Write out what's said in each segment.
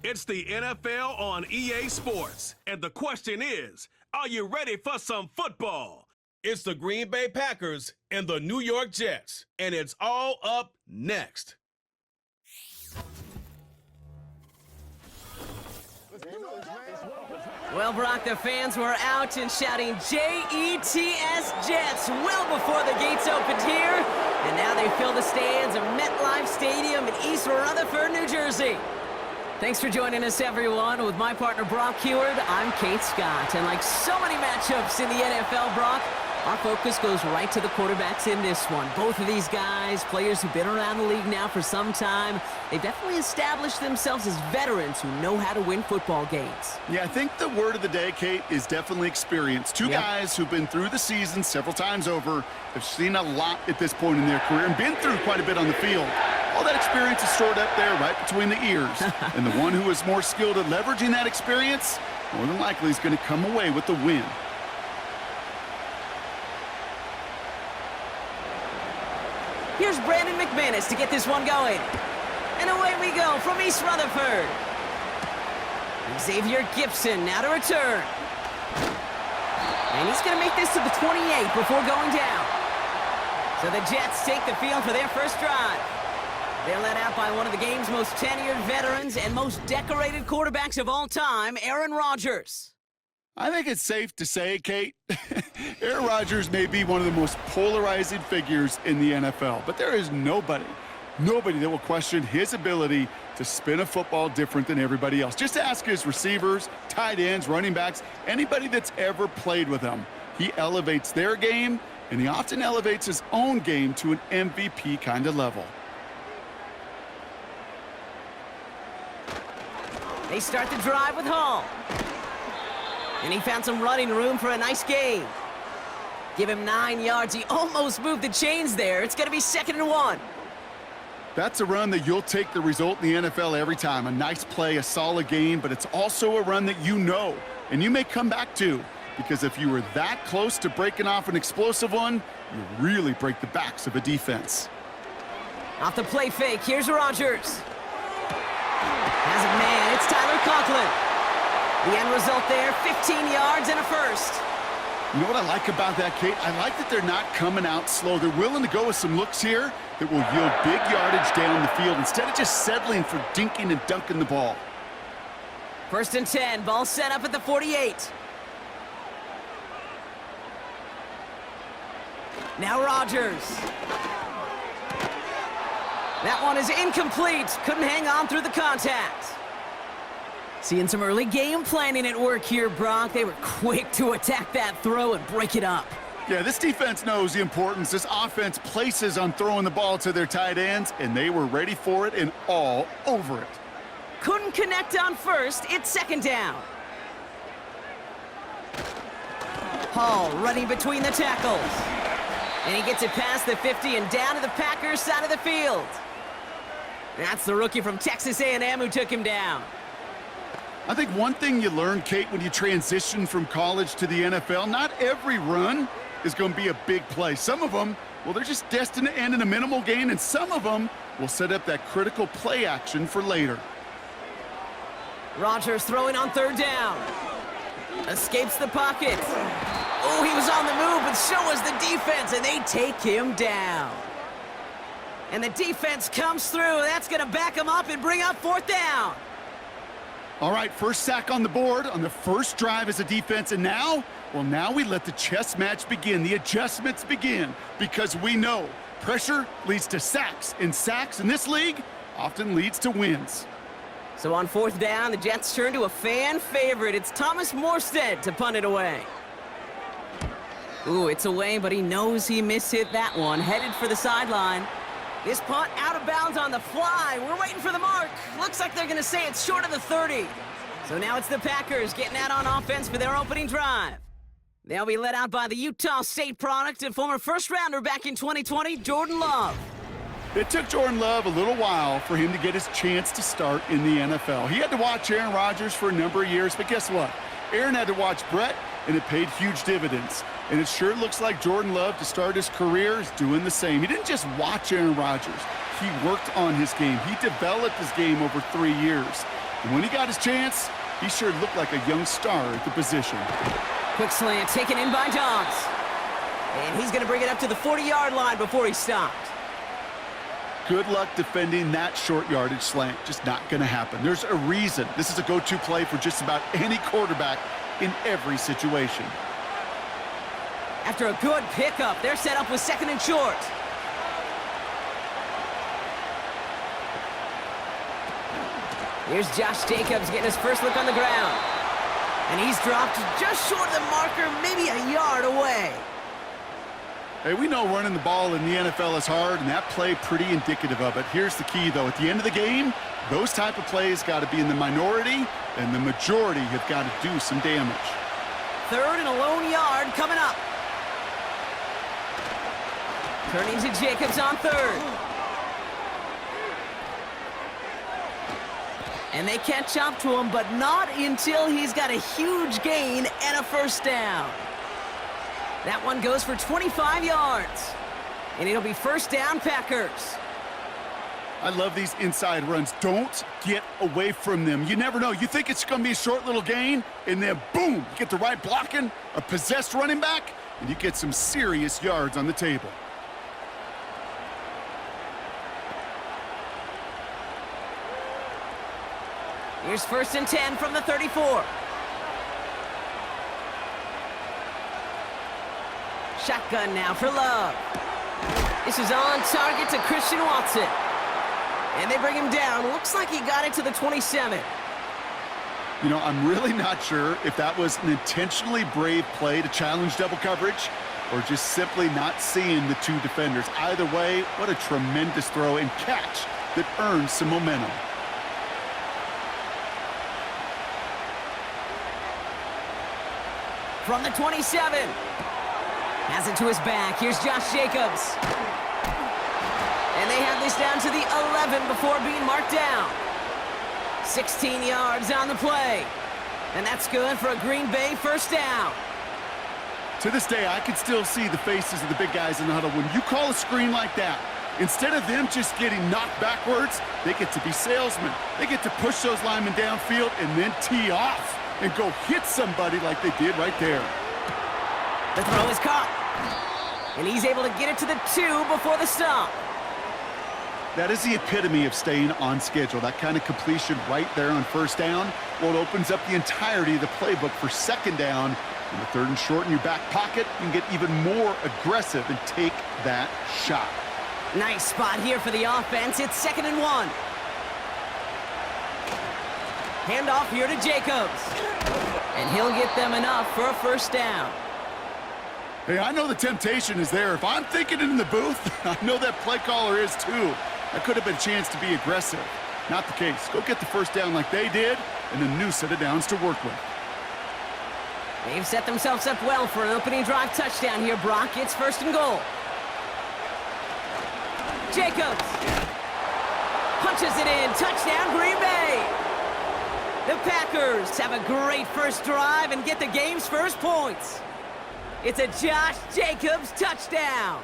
It's the NFL on EA Sports, and the question is, are you ready for some football? It's the Green Bay Packers and the New York Jets, and it's all up next. Well, Brock, the fans were out and shouting J-E-T-S Jets well before the gates opened here, and now they fill the stands of MetLife Stadium in East Rutherford, New Jersey. Thanks for joining us, everyone. With my partner, Brock Heward, I'm Kate Scott. And like so many matchups in the NFL, Brock, our focus goes right to the quarterbacks in this one. Both of these guys, players who've been around the league now for some time, they've definitely established themselves as veterans who know how to win football games. Yeah, I think the word of the day, Kate, is definitely experience. Two guys who've been through the season several times over, have seen a lot at this point in their career, and been through quite a bit on the field. All that experience is stored up there right between the ears. And the one who is more skilled at leveraging that experience, more than likely is going to come away with the win. Here's Brandon McManus to get this one going. And away we go from East Rutherford. Xavier Gibson now to return. And he's going to make this to the 28 before going down. So the Jets take the field for their first drive. They're led out by one of the game's most tenured veterans and most decorated quarterbacks of all time, Aaron Rodgers. I think it's safe to say, Kate, Aaron Rodgers may be one of the most polarizing figures in the NFL, but there is nobody that will question his ability to spin a football different than everybody else. Just ask his receivers, tight ends, running backs, anybody that's ever played with him. He elevates their game, and he often elevates his own game to an MVP kind of level. They start the drive with Hall. And he found some running room for a nice gain. Give him 9 yards. He almost moved the chains there. It's going to be 2nd and 1. That's a run that you'll take the result in the NFL every time. A nice play, a solid gain, but it's also a run that you know, and you may come back to, because if you were that close to breaking off an explosive one, you really break the backs of a defense. Off the play fake, here's Rodgers. Has a man, it's Tyler Conklin. The end result there, 15 yards and a first. You know what I like about that, Kate? I like that they're not coming out slow. They're willing to go with some looks here that will yield big yardage down the field instead of just settling for dinking and dunking the ball. 1st and 10, ball set up at the 48. Now Rodgers. That one is incomplete. Couldn't hang on through the contact. Seeing some early game planning at work here, Brock. They were quick to attack that throw and break it up. Yeah, this defense knows the importance this offense places on throwing the ball to their tight ends, and they were ready for it and all over it. Couldn't connect on first. It's 2nd down. Hall running between the tackles. And he gets it past the 50 and down to the Packers side of the field. That's the rookie from Texas A&M who took him down. I think one thing you learn, Kate, when you transition from college to the NFL, not every run is going to be a big play. Some of them, well, they're just destined to end in a minimal gain, and some of them will set up that critical play action for later. Rodgers throwing on 3rd down. Escapes the pocket. Oh, he was on the move, but so was the defense, and they take him down. And the defense comes through. That's going to back him up and bring up 4th down. All right, first sack on the board on the first drive as a defense, and now, well, now we let the chess match begin. The adjustments begin, because we know pressure leads to sacks, and sacks in this league often leads to wins. So on 4th down, the Jets turn to a fan favorite. It's Thomas Morstead to punt it away. Ooh, it's away, but he knows he mishit that one. Headed for the sideline. This punt out of bounds on the fly. We're waiting for the mark. Looks like they're going to say it's short of the 30. So now it's the Packers getting out on offense for their opening drive. They'll be led out by the Utah State product and former first-rounder back in 2020, Jordan Love. It took Jordan Love a little while for him to get his chance to start in the NFL. He had to watch Aaron Rodgers for a number of years, but guess what? Aaron had to watch Brett, and it paid huge dividends. And it sure looks like Jordan Love, to start his career, is doing the same. He didn't just watch Aaron Rodgers. He worked on his game. He developed his game over 3 years. And when he got his chance, he sure looked like a young star at the position. Quick slant taken in by Dobbs. And he's going to bring it up to the 40-yard line before he stopped. Good luck defending that short yardage slant. Just not going to happen. There's a reason this is a go-to play for just about any quarterback in every situation. After a good pickup, they're set up with 2nd and short. Here's Josh Jacobs getting his first look on the ground. And he's dropped just short of the marker, maybe a yard away. Hey, we know running the ball in the NFL is hard, and that play pretty indicative of it. Here's the key, though. At the end of the game, those type of plays got to be in the minority, and the majority have got to do some damage. 3rd and a lone yard coming up. Turning to Jacobs on 3rd. And they catch up to him, but not until he's got a huge gain and a first down. That one goes for 25 yards. And it'll be first down, Packers. I love these inside runs. Don't get away from them. You never know. You think it's going to be a short little gain, and then boom, you get the right blocking, a possessed running back, and you get some serious yards on the table. Here's 1st and 10 from the 34. Shotgun now for Love. This is on target to Christian Watson. And they bring him down. Looks like he got it to the 27. You know, I'm really not sure if that was an intentionally brave play to challenge double coverage or just simply not seeing the two defenders. Either way, what a tremendous throw and catch that earns some momentum. From the 27. Has it to his back. Here's Josh Jacobs. And they have this down to the 11 before being marked down. 16 yards on the play. And that's good for a Green Bay first down. To this day, I can still see the faces of the big guys in the huddle. When you call a screen like that, instead of them just getting knocked backwards, they get to be salesmen. They get to push those linemen downfield and then tee off and go hit somebody like they did right there. The throw is caught. And he's able to get it to the 2 before the stop. That is the epitome of staying on schedule. That kind of completion right there on first down. Well, it opens up the entirety of the playbook for second down. And the 3rd and short in your back pocket, you can get even more aggressive and take that shot. Nice spot here for the offense. It's 2nd and 1. Handoff here to Jacobs. And he'll get them enough for a first down. Hey, I know the temptation is there. If I'm thinking in the booth, I know that play caller is too. That could have been a chance to be aggressive. Not the case. Go get the first down like they did, and a new set of downs to work with. They've set themselves up well for an opening drive touchdown here, Brock. It's 1st and goal. Jacobs punches it in. Touchdown, Green Bay. The Packers have a great first drive and get the game's first points. It's a Josh Jacobs touchdown.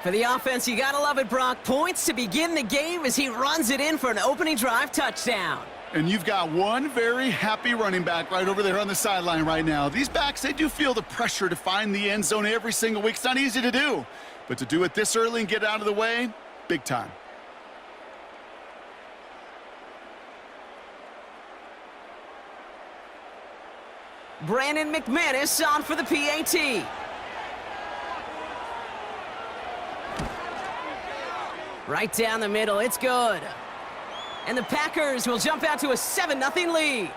For the offense, you gotta love it, Brock. Points to begin the game as he runs it in for an opening drive touchdown. And you've got one very happy running back right over there on the sideline right now. These backs, they do feel the pressure to find the end zone every single week. It's not easy to do. But to do it this early and get out of the way, big time. Brandon McManus on for the PAT. Right down the middle, it's good. And the Packers will jump out to a 7-0 lead.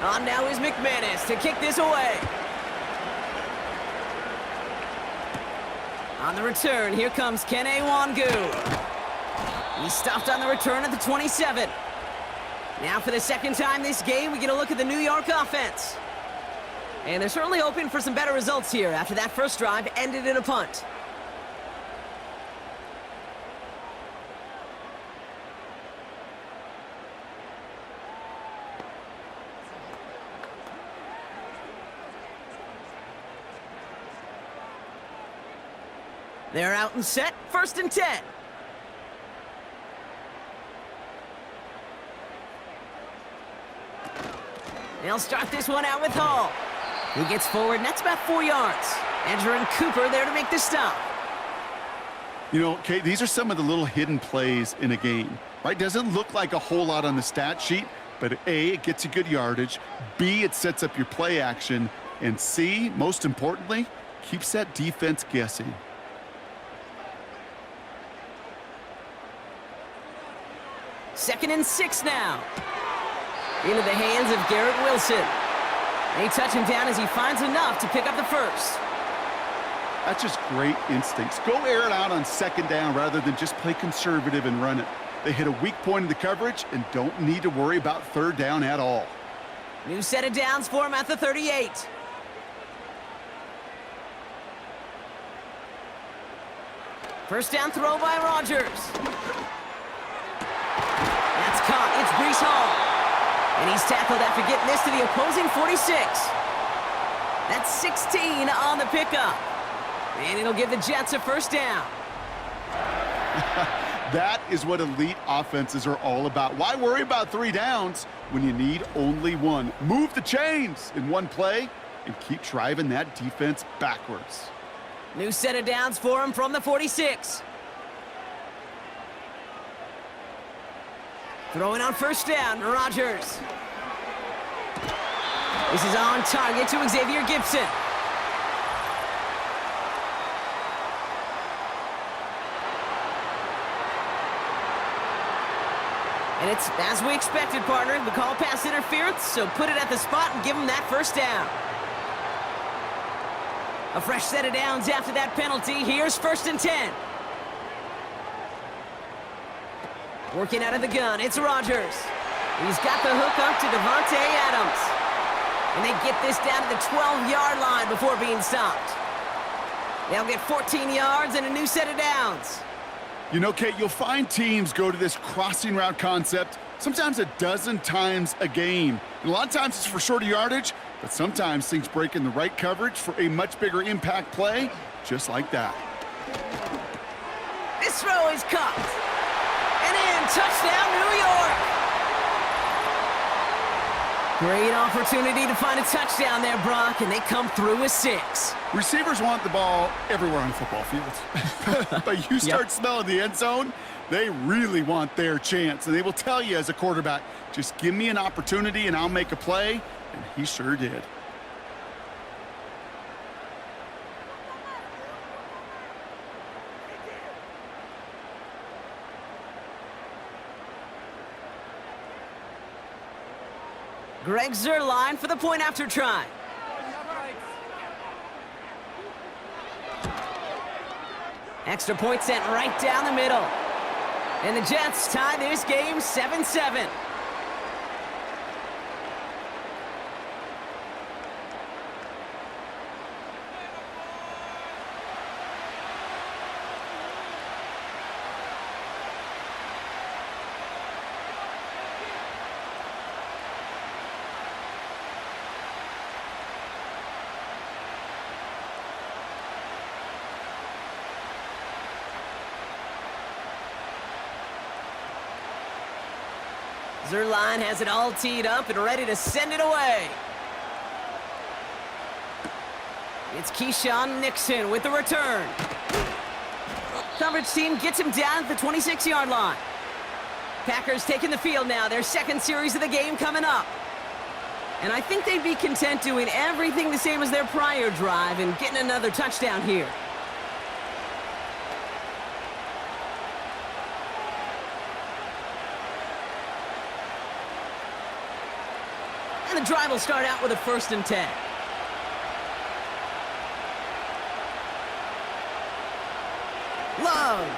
On now is McManus to kick this away. On the return, here comes Kene Wangu. He stopped on the return at the 27. Now for the second time this game, we get a look at the New York offense. And they're certainly hoping for some better results here after that first drive ended in a punt. They're out and set, 1st and 10. They'll start this one out with Hall. He gets forward, and that's about 4 yards. Edger and Cooper there to make the stop. You know, Kate, these are some of the little hidden plays in a game, right? Doesn't look like a whole lot on the stat sheet, but A, it gets you good yardage, B, it sets up your play action, and C, most importantly, keeps that defense guessing. Second and 6 now. Into the hands of Garrett Wilson. They touch him down as he finds enough to pick up the first. That's just great instincts. Go air it out on 2nd down rather than just play conservative and run it. They hit a weak point in the coverage and don't need to worry about 3rd down at all. New set of downs for him at the 38. First down throw by Rodgers. That's caught. It's Breece Hall. And he's tackled after getting this to the opposing 46. That's 16 on the pickup. And it'll give the Jets a 1st down. That is what elite offenses are all about. Why worry about 3 downs when you need only 1? Move the chains in 1 play and keep driving that defense backwards. New set of downs for him from the 46. Throwing on 1st down, Rodgers. This is on target to Xavier Gibson. And it's as we expected, partner. We call pass interference, so put it at the spot and give him that 1st down. A fresh set of downs after that penalty. Here's 1st and 10. Working out of the gun, it's Rodgers. He's got the hook up to Devontae Adams. And they get this down to the 12-yard line before being stopped. They'll get 14 yards and a new set of downs. You know, Kate, you'll find teams go to this crossing route concept sometimes a dozen times a game. And a lot of times it's for shorter yardage, but sometimes things break in the right coverage for a much bigger impact play, just like that. This throw is caught. And in, touchdown, New York. Great opportunity to find a touchdown there, Brock, and they come through with 6. Receivers want the ball everywhere on the football field. But you start smelling the end zone, they really want their chance. And they will tell you as a quarterback, just give me an opportunity and I'll make a play. And he sure did. Greg Zuerlein for the point after try. Extra point sent right down the middle. And the Jets tie this game 7-7. Zuerlein has it all teed up and ready to send it away. It's Keyshawn Nixon with the return. Coverage team gets him down at the 26-yard line. Packers taking the field now, their 2nd series of the game coming up. And I think they'd be content doing everything the same as their prior drive and getting another touchdown here. And the drive will start out with a 1st and 10. Love.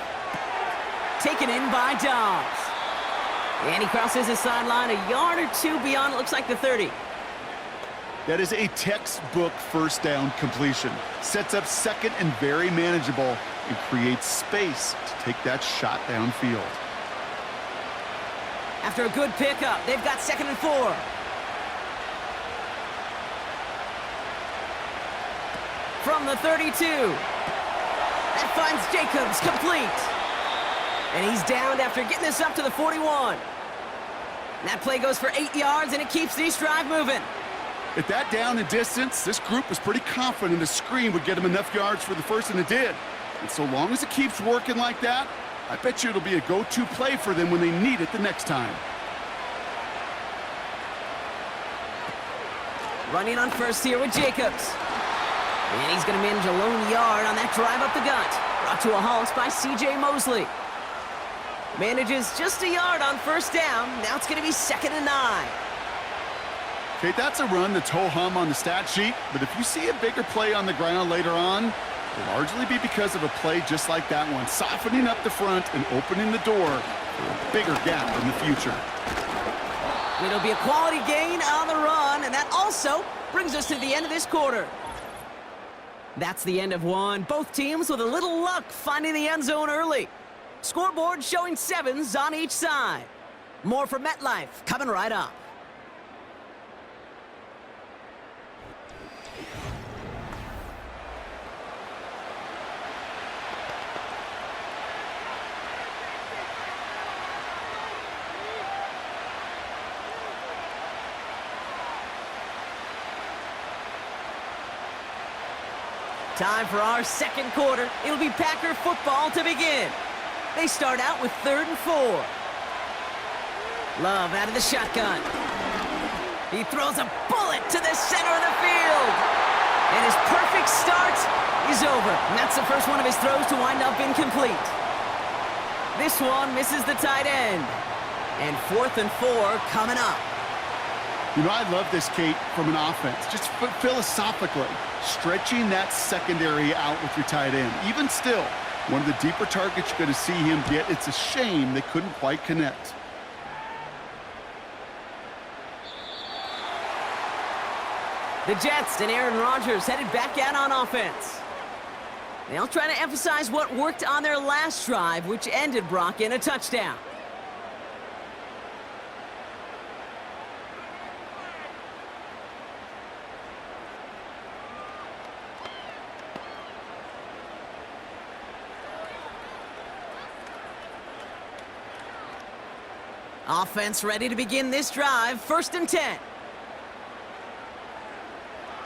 Taken in by Dobbs. And he crosses the sideline a yard or 2 beyond, it looks like the 30. That is a textbook 1st down completion. Sets up 2nd and very manageable and creates space to take that shot downfield. After a good pickup, they've got 2nd and 4. From the 32. That finds Jacobs, complete. And he's downed after getting this up to the 41. And that play goes for 8 yards, and it keeps this drive moving. At that down and distance, this group was pretty confident a screen would get them enough yards for the first, and it did. And so long as it keeps working like that, I bet you it'll be a go-to play for them when they need it the next time. Running on first here with Jacobs. And he's going to manage a lone yard on that drive up the gut. Brought to a halt by C.J. Mosley. Manages just a yard on first down. Now it's going to be 2nd and 9. Okay, that's a run that's ho-hum on the stat sheet, but if you see a bigger play on the ground later on, it'll largely be because of a play just like that one, softening up the front and opening the door for a bigger gap in the future. It'll be a quality gain on the run, and that also brings us to the end of this quarter. That's the end of one. Both teams with a little luck finding the end zone early. Scoreboard showing 7s on each side. More from MetLife coming right up. Time for our second quarter. It'll be Packer football to begin. They start out with 3rd and 4. Love out of the shotgun. He throws a bullet to the center of the field. And his perfect start is over. And that's the first one of his throws to wind up incomplete. This one misses the tight end. And 4th and 4 coming up. You know, I love this, Kate, from an offense. Just philosophically, stretching that secondary out with your tight end. Even still, one of the deeper targets you're going to see him get. It's a shame they couldn't quite connect. The Jets and Aaron Rodgers headed back out on offense. They'll try to emphasize what worked on their last drive, which ended, Brock, in a touchdown. Offense ready to begin this drive. 1st and 10.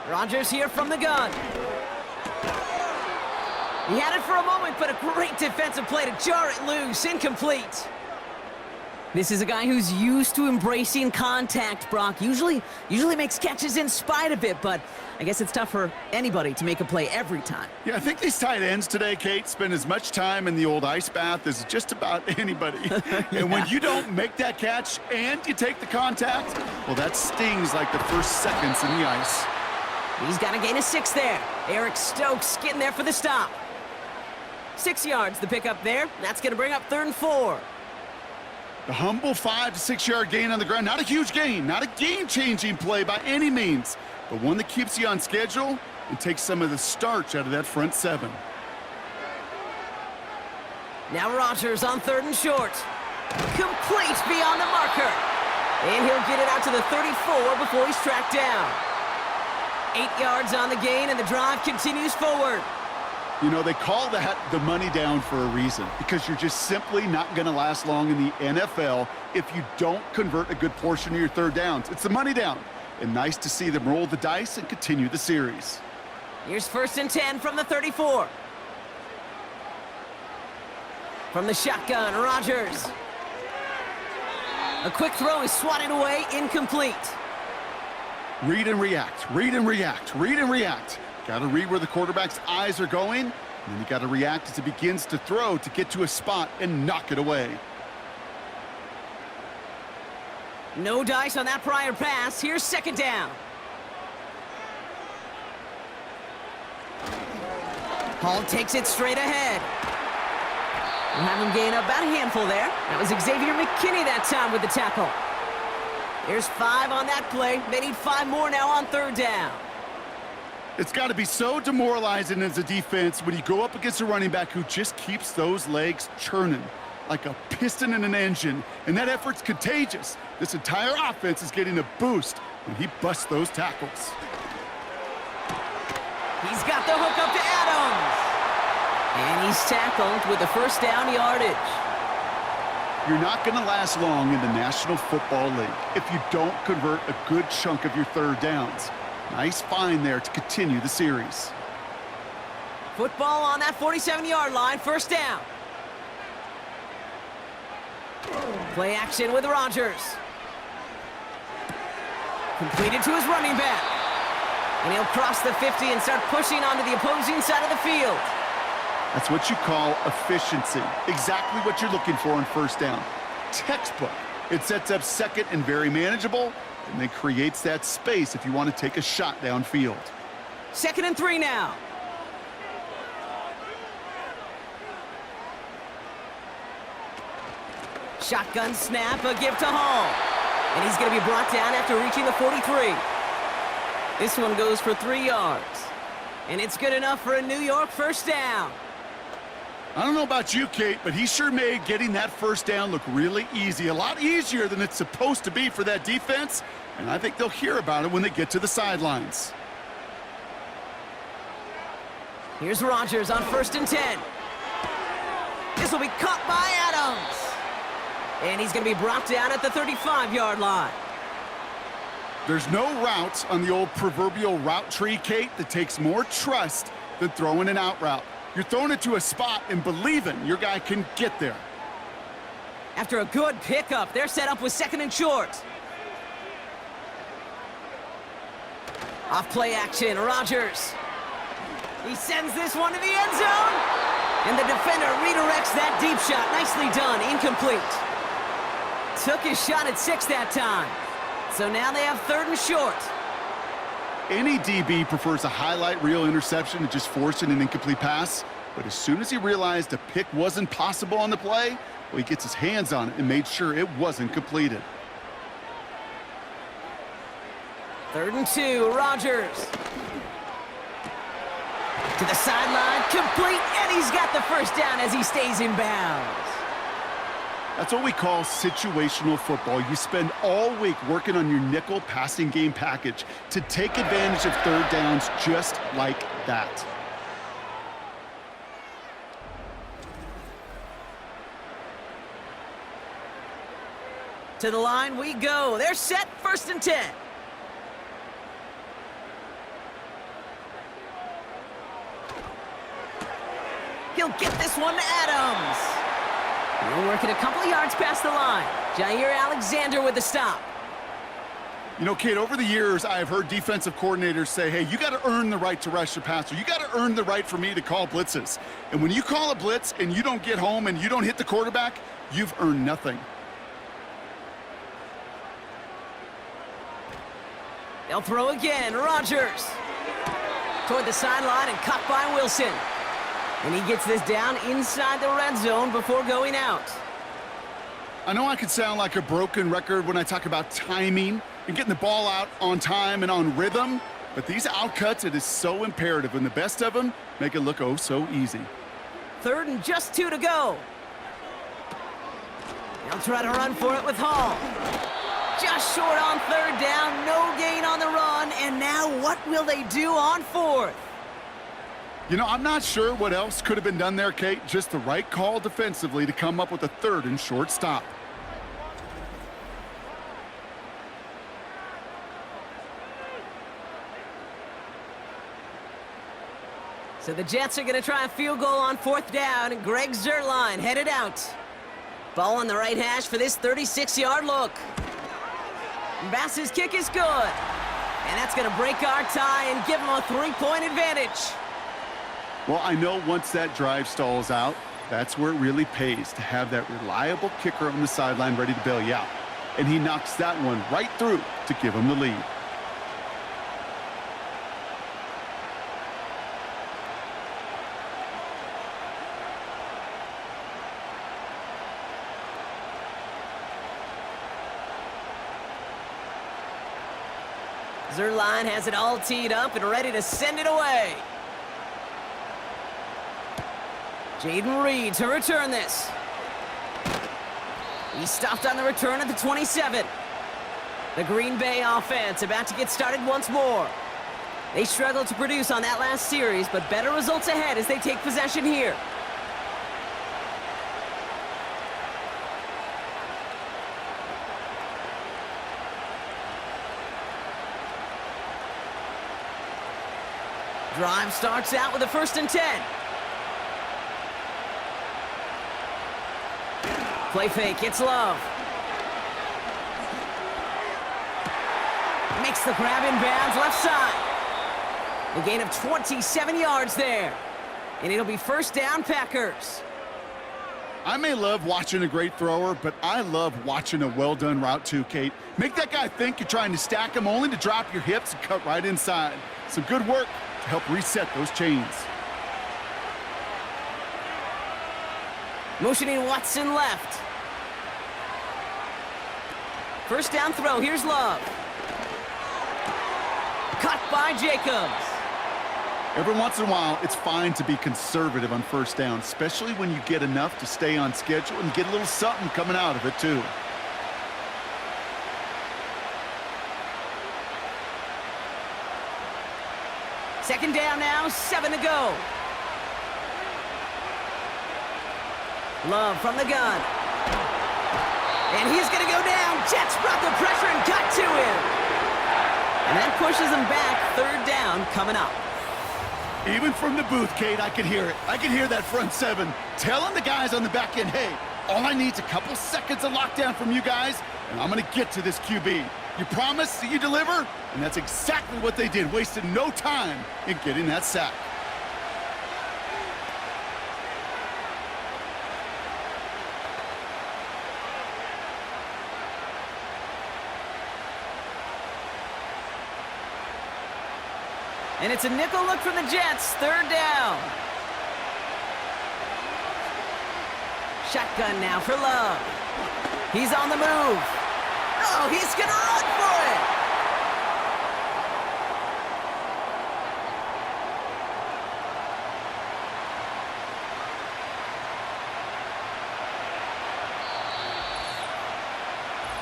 Rodgers here from the gun. He had it for a moment, but a great defensive play to jar it loose. Incomplete. This is a guy who's used to embracing contact, Brock. Usually makes catches in spite of it, but I guess it's tough for anybody to make a play every time. Yeah, I think these tight ends today, Kate, spend as much time in the old ice bath as just about anybody. And when you don't make that catch and you take the contact, well, that stings like the first seconds in the ice. He's got a gain of 6 there. Eric Stokes getting there for the stop. 6 yards the pickup there. That's going to bring up 3rd and 4. The humble 5 to 6 yard gain on the ground. Not a huge gain, not a game-changing play by any means, but one that keeps you on schedule and takes some of the starch out of that front 7. Now Rodgers on 3rd and short. Complete beyond the marker. And he'll get it out to the 34 before he's tracked down. 8 yards on the gain, and the drive continues forward. You know, they call that the money down for a reason, because you're just simply not going to last long in the NFL if you don't convert a good portion of your 3rd downs. It's the money down, and nice to see them roll the dice and continue the series. Here's 1st and 10 from the 34. From the shotgun, Rodgers. A quick throw is swatted away, incomplete. Read and react, read and react, read and react. Got to read where the quarterback's eyes are going, and then you got to react as he begins to throw to get to a spot and knock it away. No dice on that prior pass. Here's 2nd down. Hall takes it straight ahead. We'll have him gain about a handful there. That was Xavier McKinney that time with the tackle. There's 5 on that play. They need 5 more now on 3rd down. It's got to be so demoralizing as a defense when you go up against a running back who just keeps those legs churning like a piston in an engine, and that effort's contagious. This entire offense is getting a boost when he busts those tackles. He's got the hook up to Adams. And he's tackled with the first down yardage. You're not going to last long in the National Football League if you don't convert a good chunk of your third downs. Nice find there to continue the series. Football on that 47-yard line, first down. Play action with Rodgers. Completed to his running back. And he'll cross the 50 and start pushing onto the opposing side of the field. That's what you call efficiency. Exactly what you're looking for on first down. Textbook. It sets up second and very manageable, and then creates that space if you want to take a shot downfield. 2nd and 3 now. Shotgun snap, a give to Hall. And he's going to be brought down after reaching the 43. This one goes for 3 yards. And it's good enough for a New York first down. I don't know about you, Kate, but he sure made getting that first down look really easy. A lot easier than it's supposed to be for that defense. And I think they'll hear about it when they get to the sidelines. Here's Rodgers on 1st and 10. This will be caught by Adams. And he's going to be brought down at the 35-yard line. There's no route on the old proverbial route tree, Kate, that takes more trust than throwing an out route. You're throwing it to a spot and believing your guy can get there. After a good pickup, they're set up with 2nd and short. Off play action, Rodgers. He sends this one to the end zone. And the defender redirects that deep shot. Nicely done, incomplete. Took his shot at 6 that time. So now they have 3rd and short. Any DB prefers a highlight reel interception to just forcing an incomplete pass. But as soon as he realized a pick wasn't possible on the play, well, he gets his hands on it and made sure it wasn't completed. 3rd and 2, Rodgers. To the sideline, complete, and he's got the first down as he stays in bounds. That's what we call situational football. You spend all week working on your nickel passing game package to take advantage of third downs just like that. To the line we go. They're set, 1st and 10. He'll get this one to Adams. We're working a couple of yards past the line. Jair Alexander with the stop. You know, Kate, over the years, I've heard defensive coordinators say, hey, you got to earn the right to rush your passer. You got to earn the right for me to call blitzes. And when you call a blitz and you don't get home and you don't hit the quarterback, you've earned nothing. They'll throw again. Rodgers. Toward the sideline and caught by Wilson. And he gets this down inside the red zone before going out. I know I could sound like a broken record when I talk about timing and getting the ball out on time and on rhythm, but these outcuts, it is so imperative, and the best of them make it look oh so easy. 3rd and just 2 to go. They'll try to run for it with Hall. Just short on 3rd down, no gain on the run, and now what will they do on 4th? You know, I'm not sure what else could have been done there, Kate. Just the right call defensively to come up with a 3rd and short stop. So the Jets are going to try a field goal on 4th down, and Greg Zuerlein headed out. Ball on the right hash for this 36-yard look. Bass's kick is good. And that's going to break our tie and give him a 3-point advantage. Well, I know once that drive stalls out, that's where it really pays to have that reliable kicker on the sideline ready to bail you out. And he knocks that one right through to give him the lead. Zuerlein has it all teed up and ready to send it away. Jaden Reed to return this. He stopped on the return at the 27. The Green Bay offense about to get started once more. They struggled to produce on that last series, but better results ahead as they take possession here. Drive starts out with a 1st and 10. Play fake, it's Love. Makes the grab in bounds, left side. A gain of 27 yards there. And it'll be 1st down, Packers. I may love watching a great thrower, but I love watching a well-done route too, Kate. Make that guy think you're trying to stack him only to drop your hips and cut right inside. Some good work to help reset those chains. Motioning Watson left. 1st down throw, here's Love. Cut by Jacobs. Every once in a while, it's fine to be conservative on 1st down, especially when you get enough to stay on schedule and get a little something coming out of it, too. Second down now, 7 to go. Love from the gun. And he's going to go down. Jets brought the pressure and got to him. And that pushes him back. 3rd down coming up. Even from the booth, Kate, I could hear it. I could hear that front 7 telling the guys on the back end, hey, all I need is a couple seconds of lockdown from you guys, and I'm going to get to this QB. You promise that you deliver? And that's exactly what they did, wasted no time in getting that sack. And it's a nickel look from the Jets. 3rd down. Shotgun now for Love. He's on the move. Oh, he's going to run for it.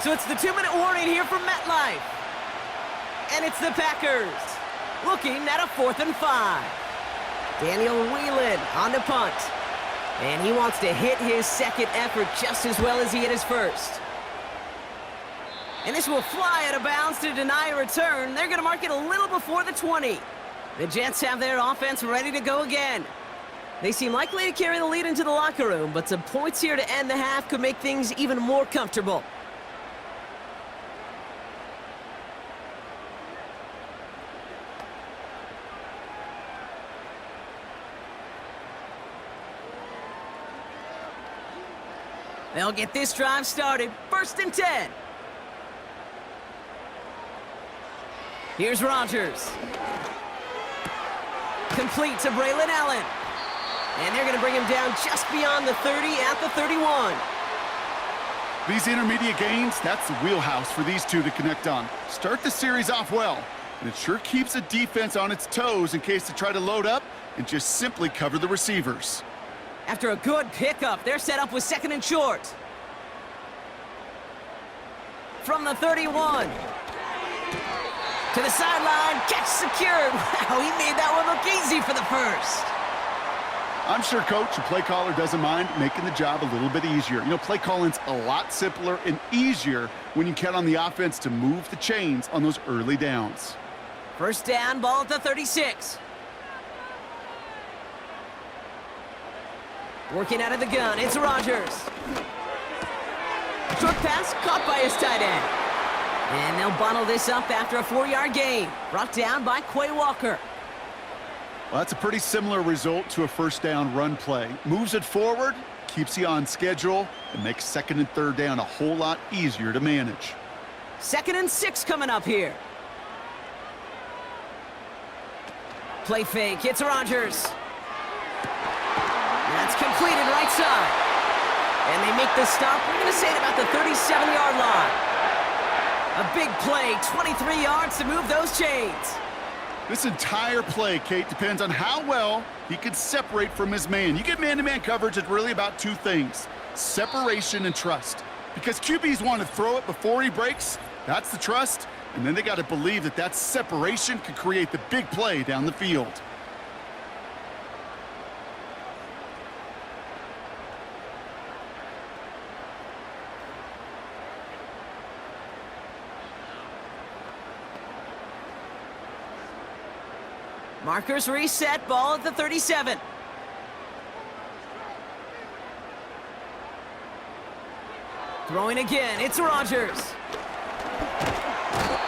So it's the 2-minute warning here from MetLife. And it's the Packers looking at a 4th and 5. Daniel Whelan on the punt. And he wants to hit his 2nd effort just as well as he hit his 1st. And this will fly out of bounds to deny a return. They're going to mark it a little before the 20. The Jets have their offense ready to go again. They seem likely to carry the lead into the locker room, but some points here to end the half could make things even more comfortable. They'll get this drive started. 1st and 10. Here's Rodgers. Complete to Braylon Allen. And they're going to bring him down just beyond the 30 at the 31. These intermediate gains, that's the wheelhouse for these two to connect on. Start the series off well, and it sure keeps the defense on its toes in case they try to load up and just simply cover the receivers. After a good pickup, they're set up with 2nd and short. From the 31. To the sideline, catch secured. Wow, he made that one look easy for the 1st. I'm sure Coach, the play caller, doesn't mind making the job a little bit easier. You know, play calling's a lot simpler and easier when you count on the offense to move the chains on those early downs. 1st down, ball at the 36. Working out of the gun, it's Rodgers. Short pass caught by his tight end. And they'll bottle this up after a 4-yard gain. Brought down by Quay Walker. Well, that's a pretty similar result to a 1st down run play. Moves it forward, keeps you on schedule, and makes 2nd and 3rd down a whole lot easier to manage. 2nd and 6 coming up here. Play fake, it's Rodgers. That's completed right side. And they make the stop, we're going to say at about the 37-yard line. A big play, 23 yards to move those chains. This entire play, Kate, depends on how well he can separate from his man. You get man-to-man coverage, it's really about 2 things, separation and trust. Because QBs want to throw it before he breaks, that's the trust. And then they got to believe that that separation could create the big play down the field. Markers reset, ball at the 37. Throwing again, it's Rodgers.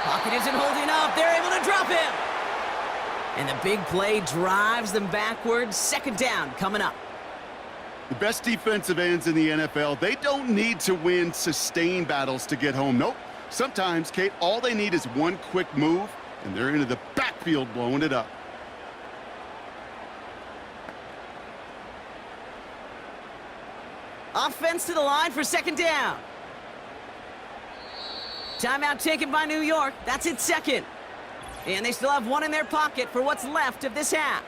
Pocket isn't holding up, they're able to drop him. And the big play drives them backwards. Second down coming up. The best defensive ends in the NFL, they don't need to win sustained battles to get home. Nope. Sometimes, Kate, all they need is one quick move, and they're into the backfield blowing it up. Offense to the line for second down. Timeout taken by New York. That's its second. And they still have one in their pocket for what's left of this half.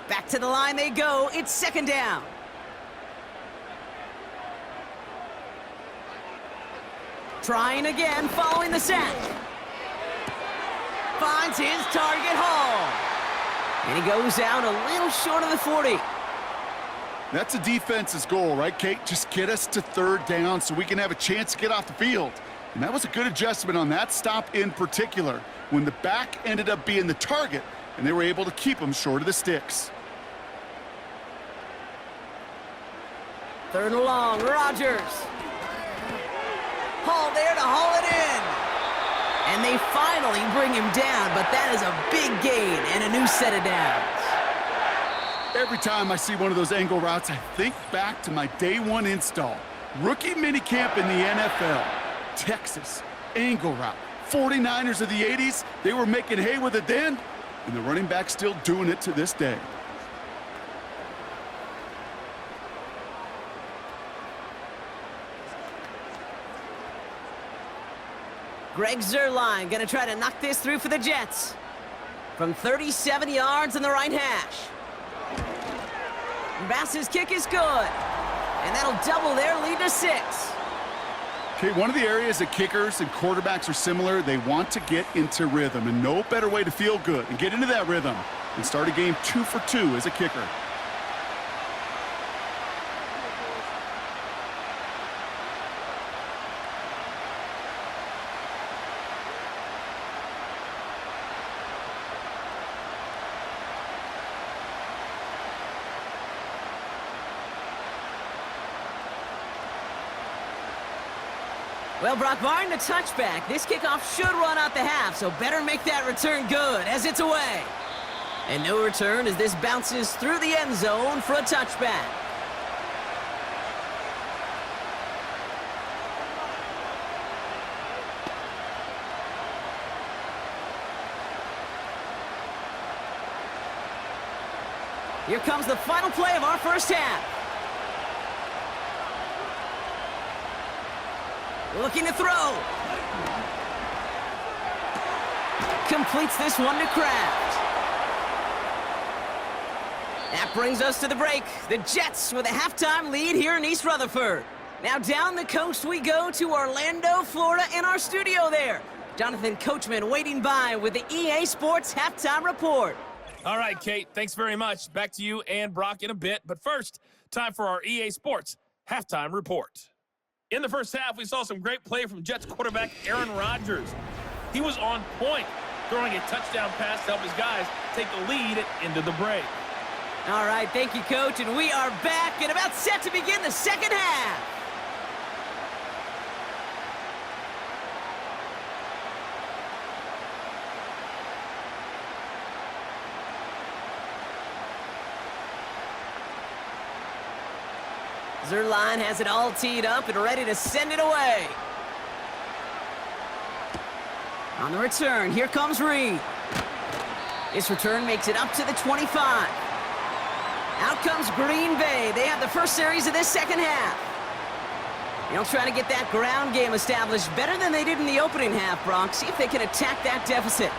Back to the line they go. It's second down. Trying again, following the sack. Finds his target, Hall. And he goes out a little short of the 40. That's a defense's goal, right, Kate? Just get us to third down so we can have a chance to get off the field. And that was a good adjustment on that stop in particular, when the back ended up being the target, and they were able to keep him short of the sticks. Third and long, Rodgers. Hall there to haul it in. And they finally bring him down, but that is a big gain and a new set of downs. Every time I see one of those angle routes, I think back to my day one install. Rookie minicamp in the NFL. Texas, angle route. 49ers of the 80s, they were making hay with it then, and the running back's still doing it to this day. Greg Zuerlein going to try to knock this through for the Jets. From 37 yards in the right hash. Bass's kick is good. And that'll double their lead to 6. Okay, one of the areas that kickers and quarterbacks are similar, they want to get into rhythm. And no better way to feel good and get into that rhythm than start a game 2 for 2 as a kicker. Well, Brock, barring the touchback, this kickoff should run out the half, so better make that return good as it's away. And no return as this bounces through the end zone for a touchback. Here comes the final play of our first half. Looking to throw. Completes this one to Kraft. That brings us to the break. The Jets with a halftime lead here in East Rutherford. Now down the coast we go to Orlando, Florida, in our studio there. Jonathan Coachman waiting by with the EA Sports Halftime Report. All right, Kate, thanks very much. Back to you and Brock in a bit. But first, time for our EA Sports Halftime Report. In the first half, we saw some great play from Jets quarterback Aaron Rodgers. He was on point, throwing a touchdown pass to help his guys take the lead into the break. All right, thank you, Coach, and we are back and about set to begin the second half. Zuerlein has it all teed up and ready to send it away. On the return, here comes Reed. This return makes it up to the 25. Out comes Green Bay. They have the first series of this second half. They'll try to get that ground game established better than they did in the opening half, Brock. See if they can attack that deficit.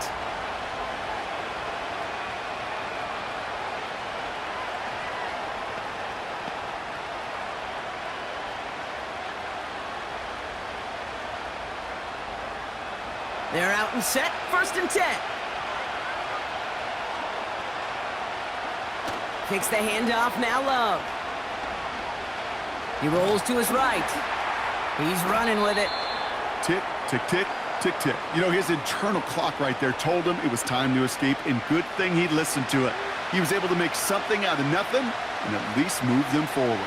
They're out and set, 1st and 10. Takes the handoff, now Love. He rolls to his right. He's running with it. Tick, tick, tick, tick, tick. You know, his internal clock right there told him it was time to escape, and good thing he listened to it. He was able to make something out of nothing and at least move them forward.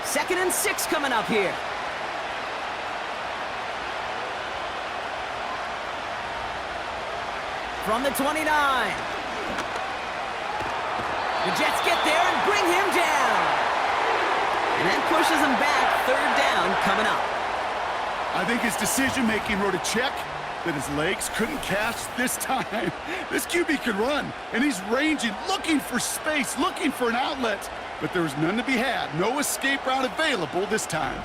Second and 6 coming up here. From the 29. The Jets get there and bring him down. And that pushes him back. 3rd down coming up. I think his decision-making wrote a check that his legs couldn't catch this time. This QB can run, and he's ranging, looking for space, looking for an outlet. But there was none to be had. No escape route available this time.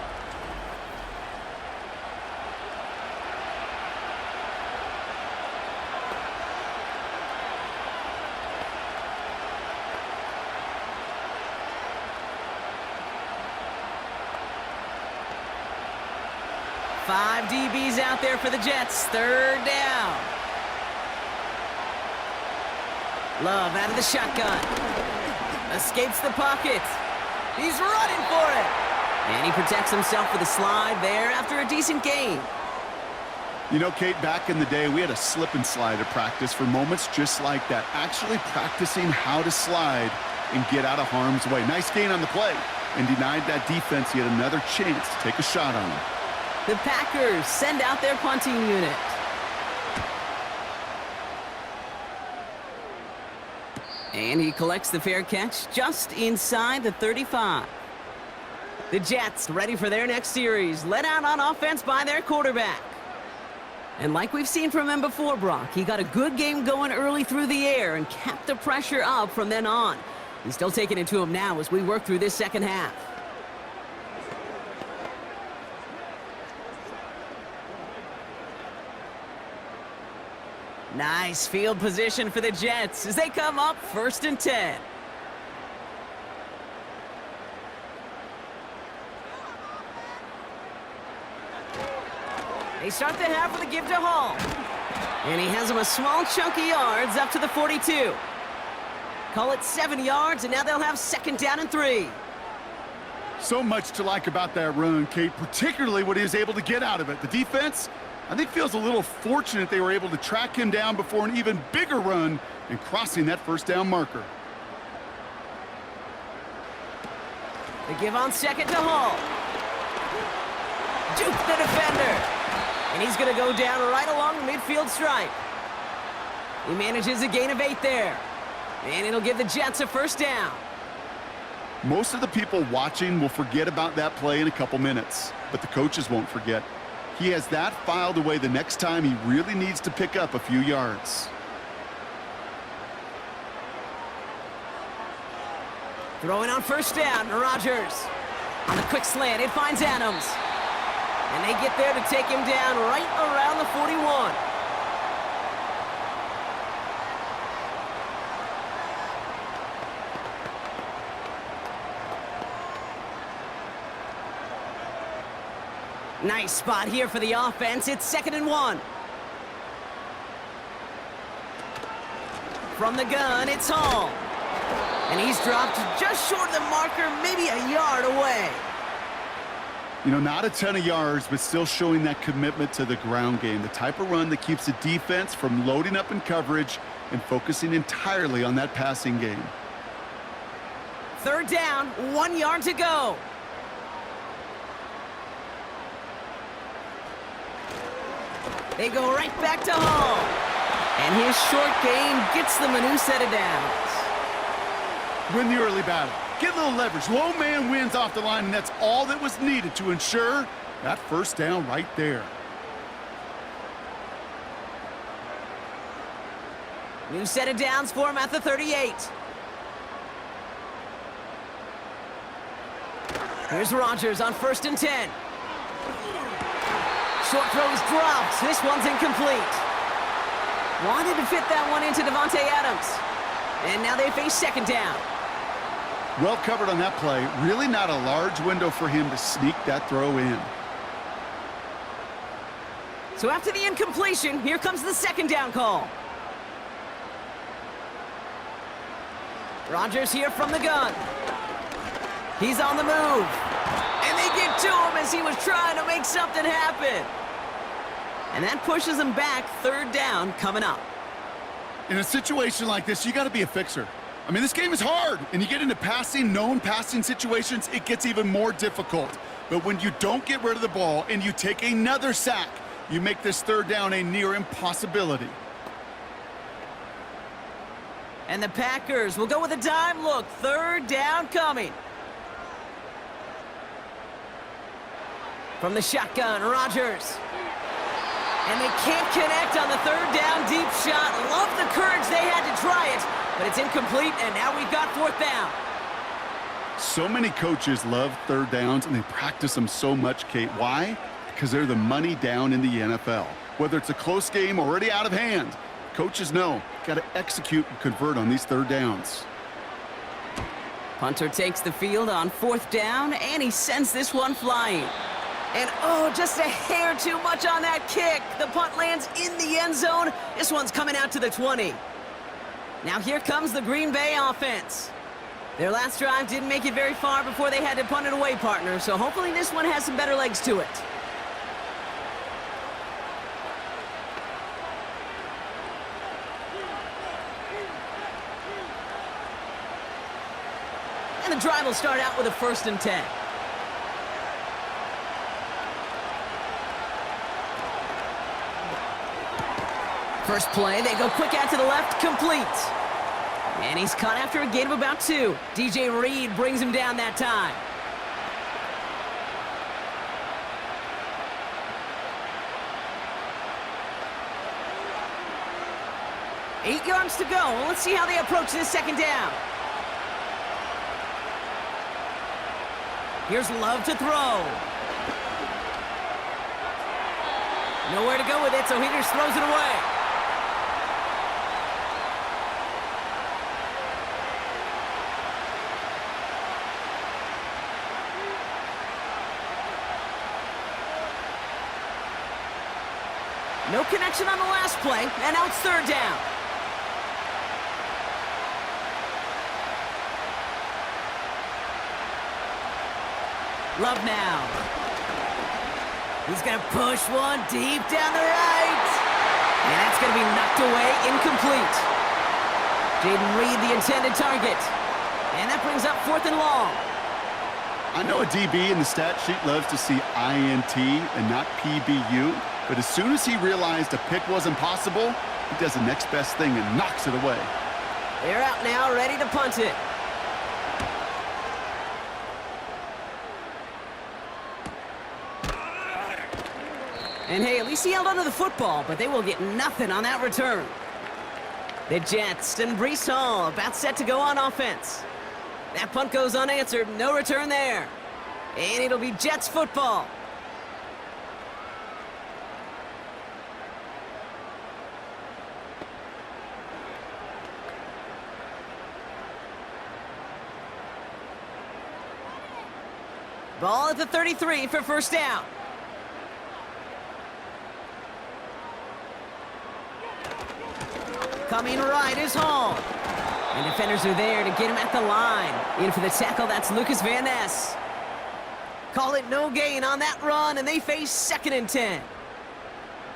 Five DBs out there for the Jets. 3rd down. Love out of the shotgun. Escapes the pocket. He's running for it. And he protects himself with a slide there after a decent gain. You know, Kate, back in the day, we had a slip and slide at practice for moments just like that. Actually practicing how to slide and get out of harm's way. Nice gain on the play. And denied that defense yet another chance to take a shot on him. The Packers send out their punting unit. And he collects the fair catch just inside the 35. The Jets ready for their next series, led out on offense by their quarterback. And like we've seen from him before, Brock, he got a good game going early through the air and kept the pressure up from then on. He's still taking it to him now as we work through this second half. Nice field position for the Jets as they come up 1st and 10. They start the half with a give to Hall. And he has him a small chunk of yards up to the 42. Call it 7 yards, and now they'll have 2nd down and 3. So much to like about that run, Kate, particularly what he was able to get out of it. The defense, I think, feels a little fortunate they were able to track him down before an even bigger run and crossing that 1st down marker. They give on 2nd to Hall. Juke the defender. And he's going to go down right along the midfield stripe. He manages a gain of 8 there. And it'll give the Jets a 1st down. Most of the people watching will forget about that play in a couple minutes, but the coaches won't forget. He has that filed away the next time he really needs to pick up a few yards. Throwing on 1st down, Rodgers. On the quick slant, it finds Adams. And they get there to take him down right around the 41. Nice spot here for the offense. It's 2nd and 1. From the gun, it's Hall. And he's dropped just short of the marker, maybe a yard away. You know, not a ton of yards, but still showing that commitment to the ground game. The type of run that keeps the defense from loading up in coverage and focusing entirely on that passing game. 3rd down, 1 yard to go. They go right back to Hall. And his short gain gets them a new set of downs. Win the early battle. Get a little leverage. Low man wins off the line, and that's all that was needed to ensure that 1st down right there. New set of downs for him at the 38. Here's Rodgers on 1st and 10. Short throw is dropped. This one's incomplete. Wanted to fit that one into Davante Adams. And now they face 2nd down. Well covered on that play. Really not a large window for him to sneak that throw in. So after the incompletion, here comes the 2nd down call. Rodgers here from the gun. He's on the move. And they get to him as he was trying to make something happen. And that pushes him back. 3rd down coming up. In a situation like this, you got to be a fixer. I mean, this game is hard, and you get into known passing situations, it gets even more difficult. But when you don't get rid of the ball and you take another sack, you make this 3rd down a near impossibility. And the Packers will go with a dime look. 3rd down coming. From the shotgun, Rodgers. And they can't connect on the 3rd down deep shot. Love the courage they had to try it, but it's incomplete, and now we've got 4th down. So many coaches love 3rd downs, and they practice them so much, Kate. Why? Because they're the money down in the NFL. Whether it's a close game already out of hand, coaches know, got to execute and convert on these 3rd downs. Punter takes the field on 4th down, and he sends this one flying. And, oh, just a hair too much on that kick. The punt lands in the end zone. This one's coming out to the 20. Now here comes the Green Bay offense. Their last drive didn't make it very far before they had to punt it away, partner, so hopefully this one has some better legs to it. And the drive will start out with a 1st and 10. First play, they go quick out to the left, complete. And he's caught after a gain of about 2. DJ Reed brings him down that time. Eight yards to go. Let's see how they approach this 2nd down. Here's Love to throw. Nowhere to go with it, so he just throws it away. No connection on the last play, and now it's 3rd down. Love now. He's going to push one deep down the right. And that's going to be knocked away, incomplete. Jaden Reed, the intended target. And that brings up 4th and long. I know a DB in the stat sheet loves to see INT and not PBU, but as soon as he realized a pick wasn't possible, he does the next best thing and knocks it away. They're out now, ready to punt it. And hey, at least he held onto the football, but they will get nothing on that return. The Jets and Breece Hall about set to go on offense. That punt goes unanswered, no return there. And it'll be Jets football. Ball at the 33 for 1st down. Coming right is Hall. And defenders are there to get him at the line. In for the tackle, that's Lucas Van Ness. Call it no gain on that run, and they face 2nd and 10.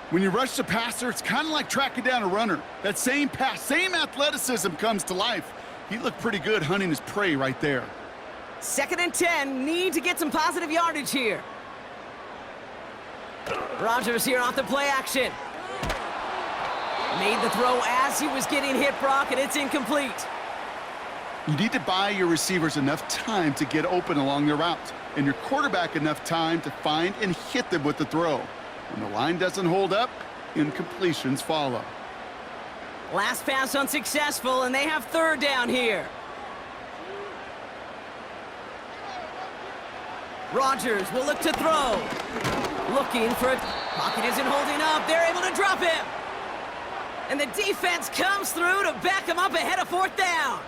When you rush the passer, it's kind of like tracking down a runner. That same pass, same athleticism comes to life. He looked pretty good hunting his prey right there. 2nd and 10, need to get some positive yardage here. Rodgers here off the play action. Made the throw as he was getting hit, Brock, and it's incomplete. You need to buy your receivers enough time to get open along their route, and your quarterback enough time to find and hit them with the throw. When the line doesn't hold up, incompletions follow. Last pass unsuccessful, and they have 3rd down here. Rodgers will look to throw. Looking for it. Pocket isn't holding up. They're able to drop him. And the defense comes through to back him up ahead of 4th down.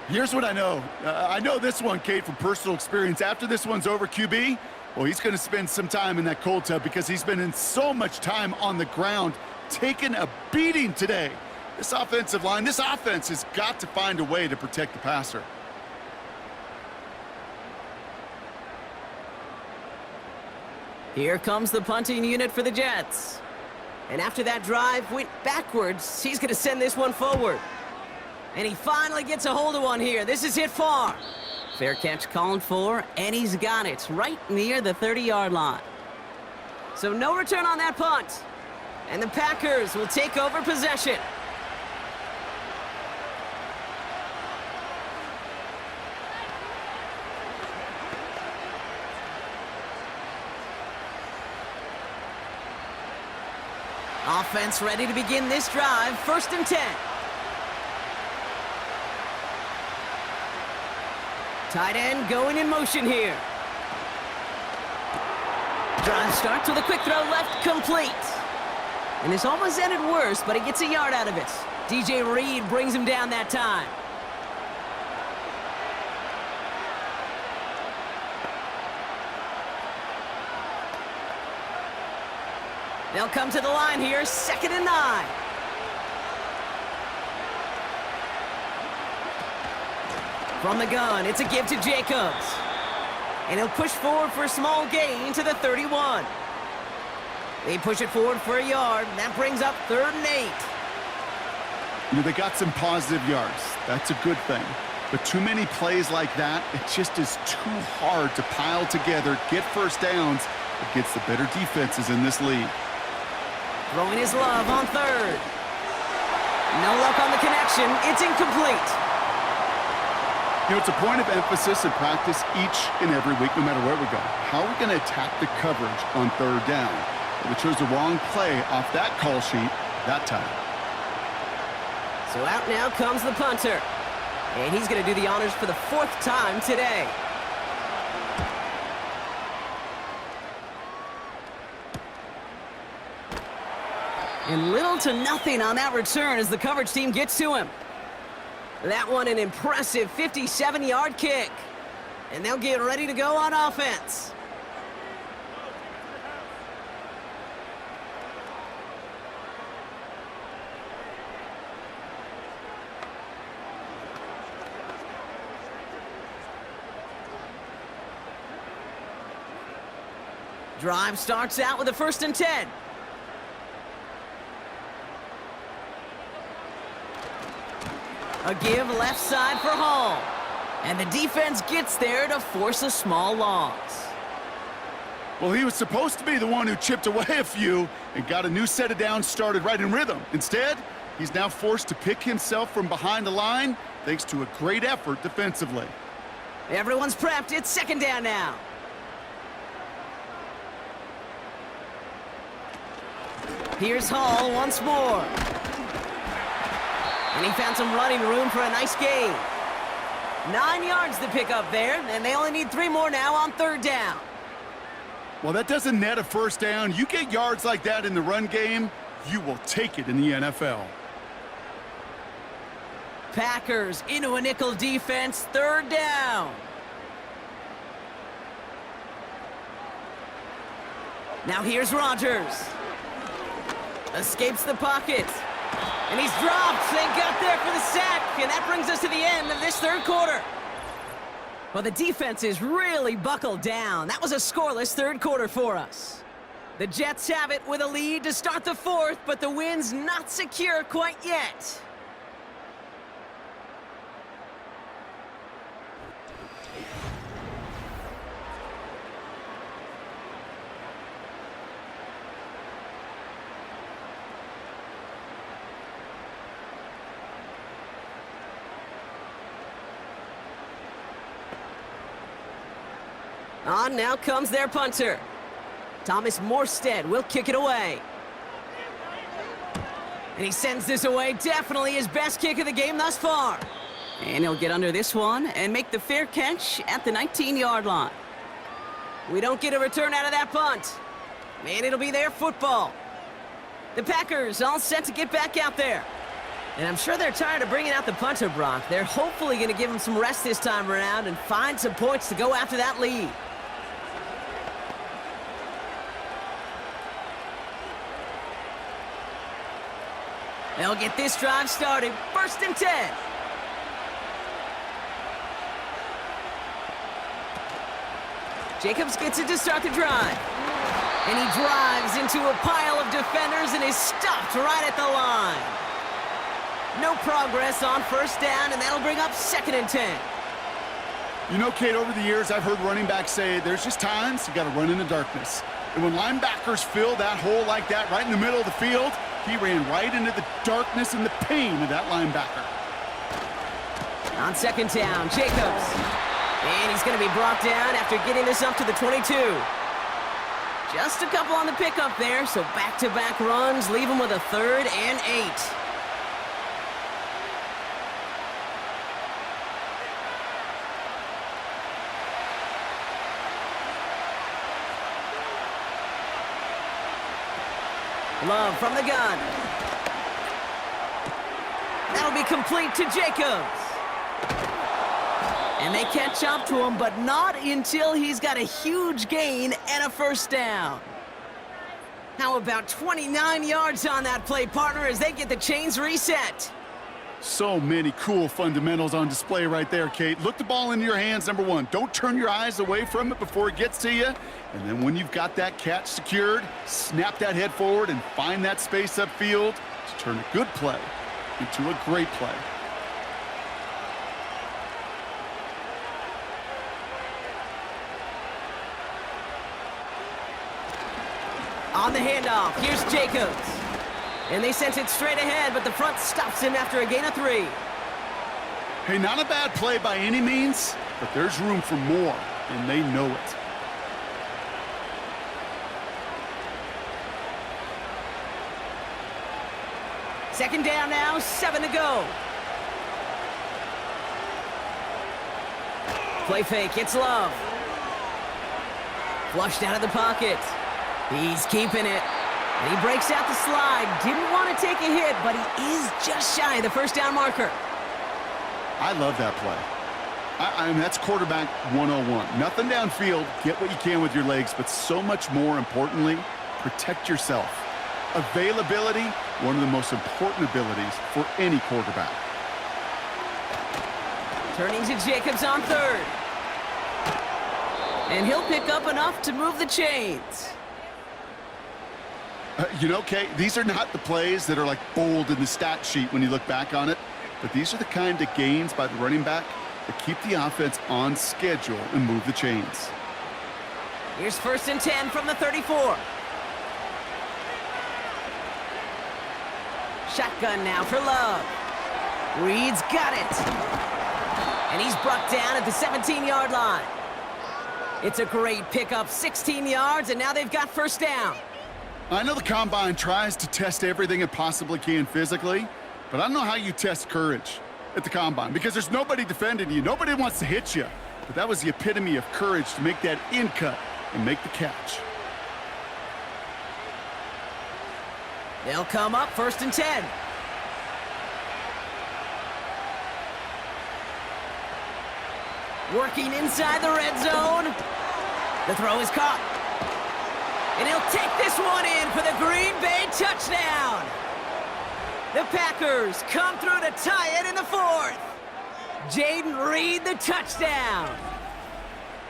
Here's what I know. I know this one, Kate, from personal experience. After this one's over, QB, well, he's going to spend some time in that cold tub because he's been in so much time on the ground, taking a beating today. This offensive line, this offense has got to find a way to protect the passer. Here comes the punting unit for the Jets. And after that drive went backwards, he's going to send this one forward. And he finally gets a hold of one here. This is hit far. Fair catch called for, and he's got it right near the 30-yard line. So no return on that punt. And the Packers will take over possession. Offense ready to begin this drive. 1st and 10. Tight end going in motion here. Drive starts with a quick throw left, complete. And this almost ended worse, but he gets a yard out of it. DJ Reed brings him down that time. They'll come to the line here, 2nd and 9. From the gun, it's a give to Jacobs. And he'll push forward for a small gain to the 31. They push it forward for a yard, and that brings up 3rd and 8. You know, they got some positive yards. That's a good thing. But too many plays like that, it just is too hard to pile together, get first downs against the better defenses in this league. Throwing his love on 3rd. No luck on the connection. It's incomplete. You know, it's a point of emphasis in practice each and every week, no matter where we go. How are we going to attack the coverage on 3rd down? Well, we chose the wrong play off that call sheet that time. So out now comes the punter. And he's going to do the honors for the 4th time today. And little to nothing on that return as the coverage team gets to him. That one an impressive 57-yard kick. And they'll get ready to go on offense. Drive starts out with a 1st and 10. A give left side for Hall. And the defense gets there to force a small loss. Well, he was supposed to be the one who chipped away a few and got a new set of downs started right in rhythm. Instead, he's now forced to pick himself from behind the line thanks to a great effort defensively. Everyone's prepped. It's 2nd down now. Here's Hall once more. And he found some running room for a nice gain. 9 yards to pick up there, and they only need 3 more now on 3rd down. Well, that doesn't net a 1st down. You get yards like that in the run game, you will take it in the NFL. Packers into a nickel defense, 3rd down. Now here's Rodgers. Escapes the pocket. And he's dropped. Thank God there for the sack. And that brings us to the end of this 3rd quarter. Well, the defense is really buckled down. That was a scoreless 3rd quarter for us. The Jets have it with a lead to start the 4th, but the win's not secure quite yet. On now comes their punter. Thomas Morstead will kick it away. And he sends this away. Definitely his best kick of the game thus far. And he'll get under this one and make the fair catch at the 19-yard line. We don't get a return out of that punt. And it'll be their football. The Packers all set to get back out there. And I'm sure they're tired of bringing out the punter, Brock. They're hopefully going to give him some rest this time around and find some points to go after that lead. They'll get this drive started. 1st and 10. Jacobs gets it to start the drive. And he drives into a pile of defenders and is stopped right at the line. No progress on 1st down, and that'll bring up 2nd and 10. You know, Kate, over the years, I've heard running backs say there's just times you got to run in the darkness. And when linebackers fill that hole like that right in the middle of the field, he ran right into the darkness and the pain of that linebacker. On 2nd down, Jacobs. And he's going to be brought down after getting this up to the 22. Just a couple on the pickup there, so back-to-back runs leave him with a 3rd and 8. Love from the gun. That'll be complete to Jacobs. And they catch up to him, but not until he's got a huge gain and a 1st down. How about 29 yards on that play, partner, as they get the chains reset? So many cool fundamentals on display right there, Kate. Look the ball into your hands, number one. Don't turn your eyes away from it before it gets to you. And then when you've got that catch secured, snap that head forward and find that space upfield to turn a good play into a great play. On the handoff, here's Jacobs. And they sent it straight ahead, but the front stops him after a gain of 3. Hey, not a bad play by any means, but there's room for more, and they know it. Second down now, 7 to go. Play fake, it's Love. Flushed out of the pocket. He's keeping it. And he breaks out the slide. Didn't want to take a hit, but he is just shy of the 1st down marker. I love that play. I mean, that's quarterback 101. Nothing downfield, get what you can with your legs, but so much more importantly, protect yourself. Availability, one of the most important abilities for any quarterback. Turning to Jacobs on 3rd. And he'll pick up enough to move the chains. You know, Kate, these are not the plays that are like bold in the stat sheet when you look back on it, but these are the kind of gains by the running back that keep the offense on schedule and move the chains. Here's 1st and 10 from the 34. Shotgun now for Love. Reed's got it. And he's brought down at the 17-yard line. It's a great pickup, 16 yards, and now they've got 1st down. I know the Combine tries to test everything it possibly can physically, but I don't know how you test courage at the Combine because there's nobody defending you. Nobody wants to hit you. But that was the epitome of courage to make that in cut and make the catch. They'll come up 1st and 10. Working inside the red zone. The throw is caught. And he'll take this one in for the Green Bay touchdown. The Packers come through to tie it in the 4th. Jaden Reed, the touchdown.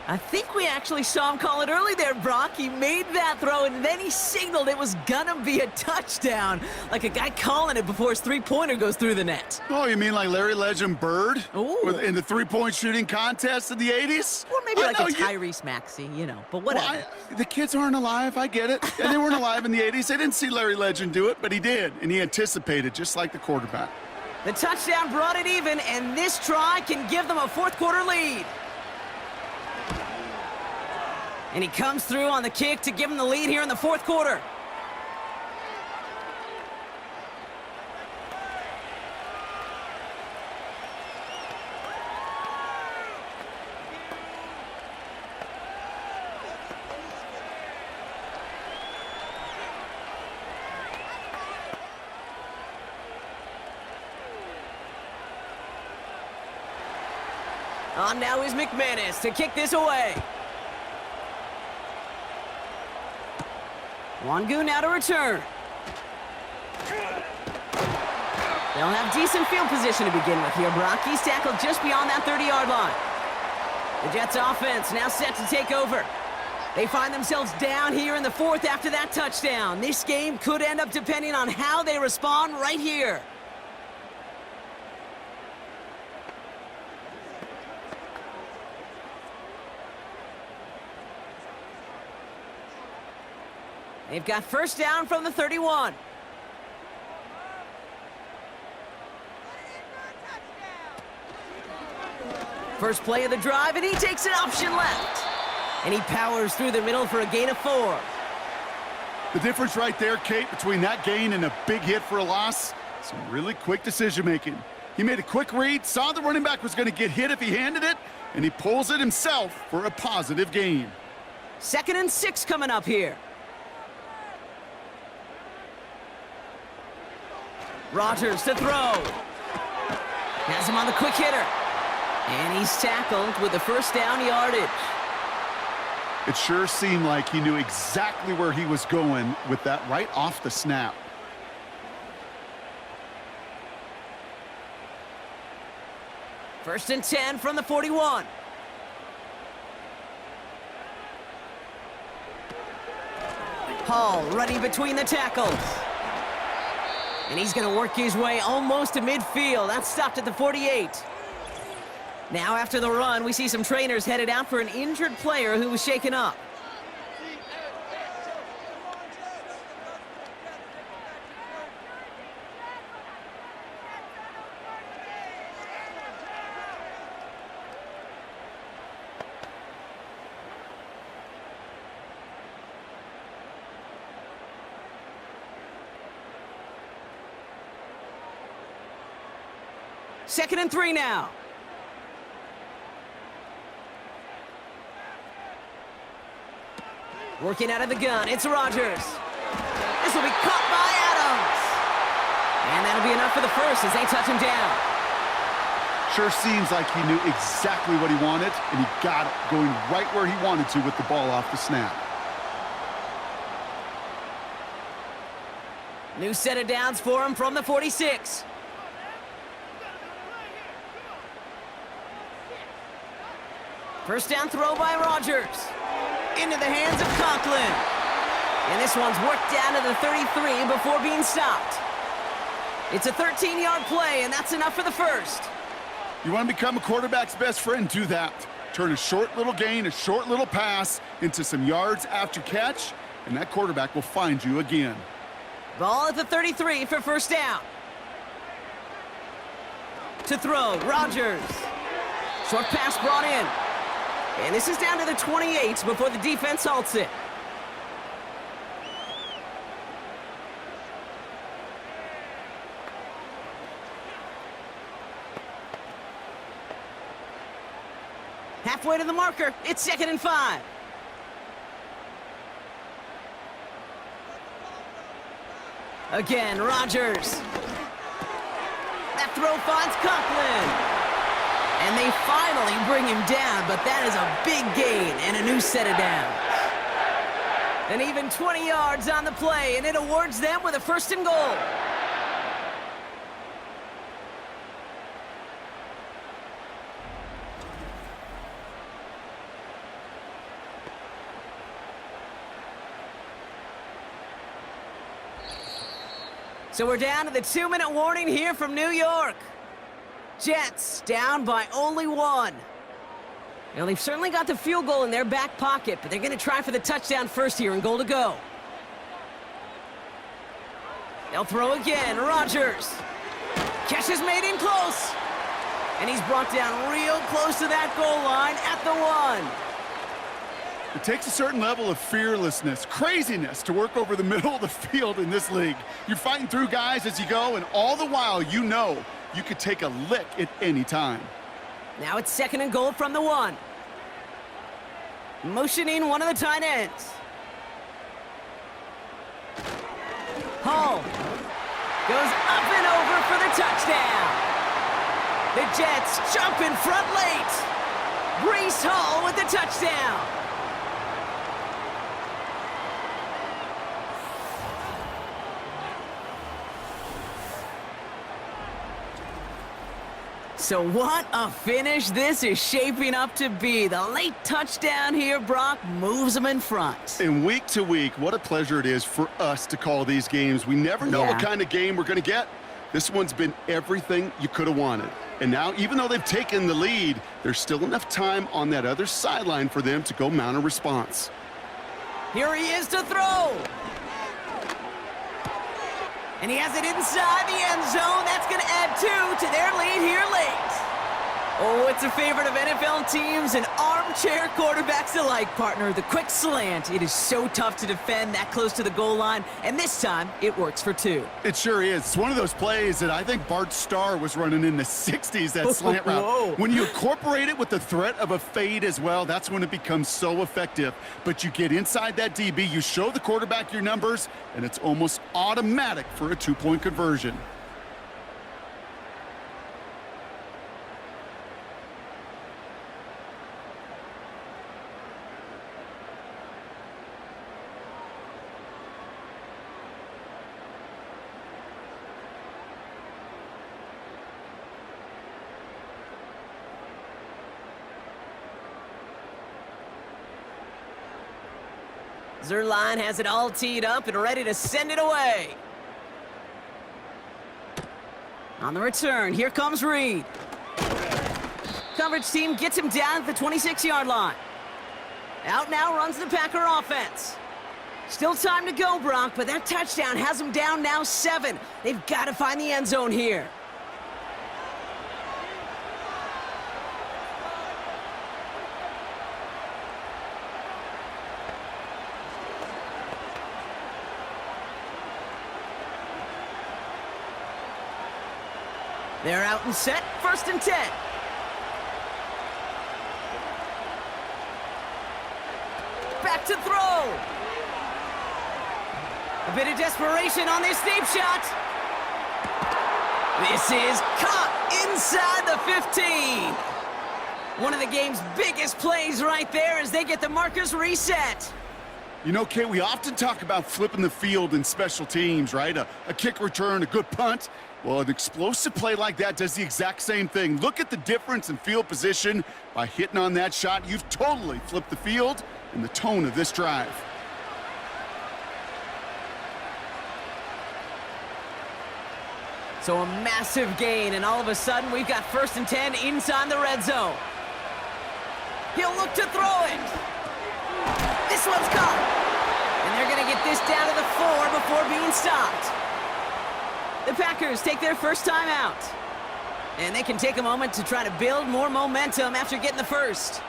I think we actually saw him call it early there, Brock. He made that throw, and then he signaled it was gonna be a touchdown. Like a guy calling it before his three-pointer goes through the net. Oh, you mean like Larry Legend Bird? Ooh. In the three-point shooting contest in the 80s? Or maybe like a Tyrese Maxey, you know, but whatever. Well, the kids aren't alive, I get it. And they weren't alive in the 80s. They didn't see Larry Legend do it, but he did, and he anticipated, just like the quarterback. The touchdown brought it even, and this try can give them a fourth-quarter lead. And he comes through on the kick to give him the lead here in the 4th quarter. On now is McManus to kick this away. Wangu now to return. They'll have decent field position to begin with here, Brock. He's tackled just beyond that 30-yard line. The Jets offense now set to take over. They find themselves down here in the fourth after that touchdown. This game could end up depending on how they respond right here. They've got first down from the 31. First play of the drive, and he takes an option left. And he powers through the middle for a gain of 4. The difference right there, Kate, between that gain and a big hit for a loss, some really quick decision-making. He made a quick read, saw the running back was going to get hit if he handed it, and he pulls it himself for a positive gain. 2nd and 6 coming up here. Rodgers to throw. Has him on the quick hitter. And he's tackled with the first down yardage. It sure seemed like he knew exactly where he was going with that right off the snap. First and 10 from the 41. Hall running between the tackles. And he's going to work his way almost to midfield. That's stopped at the 48. Now after the run, we see some trainers headed out for an injured player who was shaken up. Second and 3 now. Working out of the gun, it's Rodgers. This will be caught by Adams. And that'll be enough for the first as they touch him down. Sure seems like he knew exactly what he wanted, and he got it, going right where he wanted to with the ball off the snap. New set of downs for him from the 46. First down throw by Rodgers. Into the hands of Conklin. And this one's worked down to the 33 before being stopped. It's a 13-yard play, and that's enough for the first. You want to become a quarterback's best friend, do that. Turn a short little gain, a short little pass into some yards after catch, and that quarterback will find you again. Ball at the 33 for first down. To throw, Rodgers. Short pass brought in. And this is down to the 28 before the defense halts it. Halfway to the marker, it's 2nd and 5. Again, Rodgers. That throw finds Conklin. And they finally bring him down, but that is a big gain and a new set of downs. And even 20 yards on the play, and it awards them with a 1st and goal. So we're down to the 2-minute warning here from New York. Jets down by only 1. Now, they've certainly got the field goal in their back pocket, but they're going to try for the touchdown first here and goal to go. They'll throw again. Rodgers. Catch is made in close. And he's brought down real close to that goal line at the 1. It takes a certain level of fearlessness, craziness to work over the middle of the field in this league. You're fighting through guys as you go, and all the while you know you could take a lick at any time. Now it's 2nd and goal from the 1. Motioning one of the tight ends. Hall goes up and over for the touchdown. The Jets jump in front late. Brees Hall with the touchdown. So what a finish this is shaping up to be. The late touchdown here, Brock, moves them in front. And week to week, what a pleasure it is for us to call these games. We never know what kind of game we're going to get. This one's been everything you could have wanted. And now, even though they've taken the lead, there's still enough time on that other sideline for them to go mount a response. Here he is to throw. And he has it inside the end zone. That's going to add 2 to their lead here late. Oh, it's a favorite of NFL teams and armchair quarterbacks alike, partner. The quick slant. It is so tough to defend that close to the goal line, and this time it works for 2. It sure is. It's one of those plays that I think Bart Starr was running in the 60s, that slant route. Whoa. When you incorporate it with the threat of a fade as well, that's when it becomes so effective. But you get inside that DB, you show the quarterback your numbers, and it's almost automatic for a 2-point conversion. Zerline has it all teed up and ready to send it away. On the return, here comes Reed. Coverage team gets him down at the 26-yard line. Out now runs the Packer offense. Still time to go, Brock, but that touchdown has them down now 7. They've got to find the end zone here. They're out and set, 1st and 10. Back to throw. A bit of desperation on this deep shot. This is caught inside the 15. One of the game's biggest plays right there as they get the markers reset. You know, Kate, we often talk about flipping the field in special teams, right? A kick return, a good punt. Well, an explosive play like that does the exact same thing. Look at the difference in field position. By hitting on that shot, you've totally flipped the field and the tone of this drive. So a massive gain, and all of a sudden, we've got 1st and 10 inside the red zone. He'll look to throw it. This one's caught. And they're going to get this down to the 4 before being stopped. The Packers take their first time out. And they can take a moment to try to build more momentum after getting the first.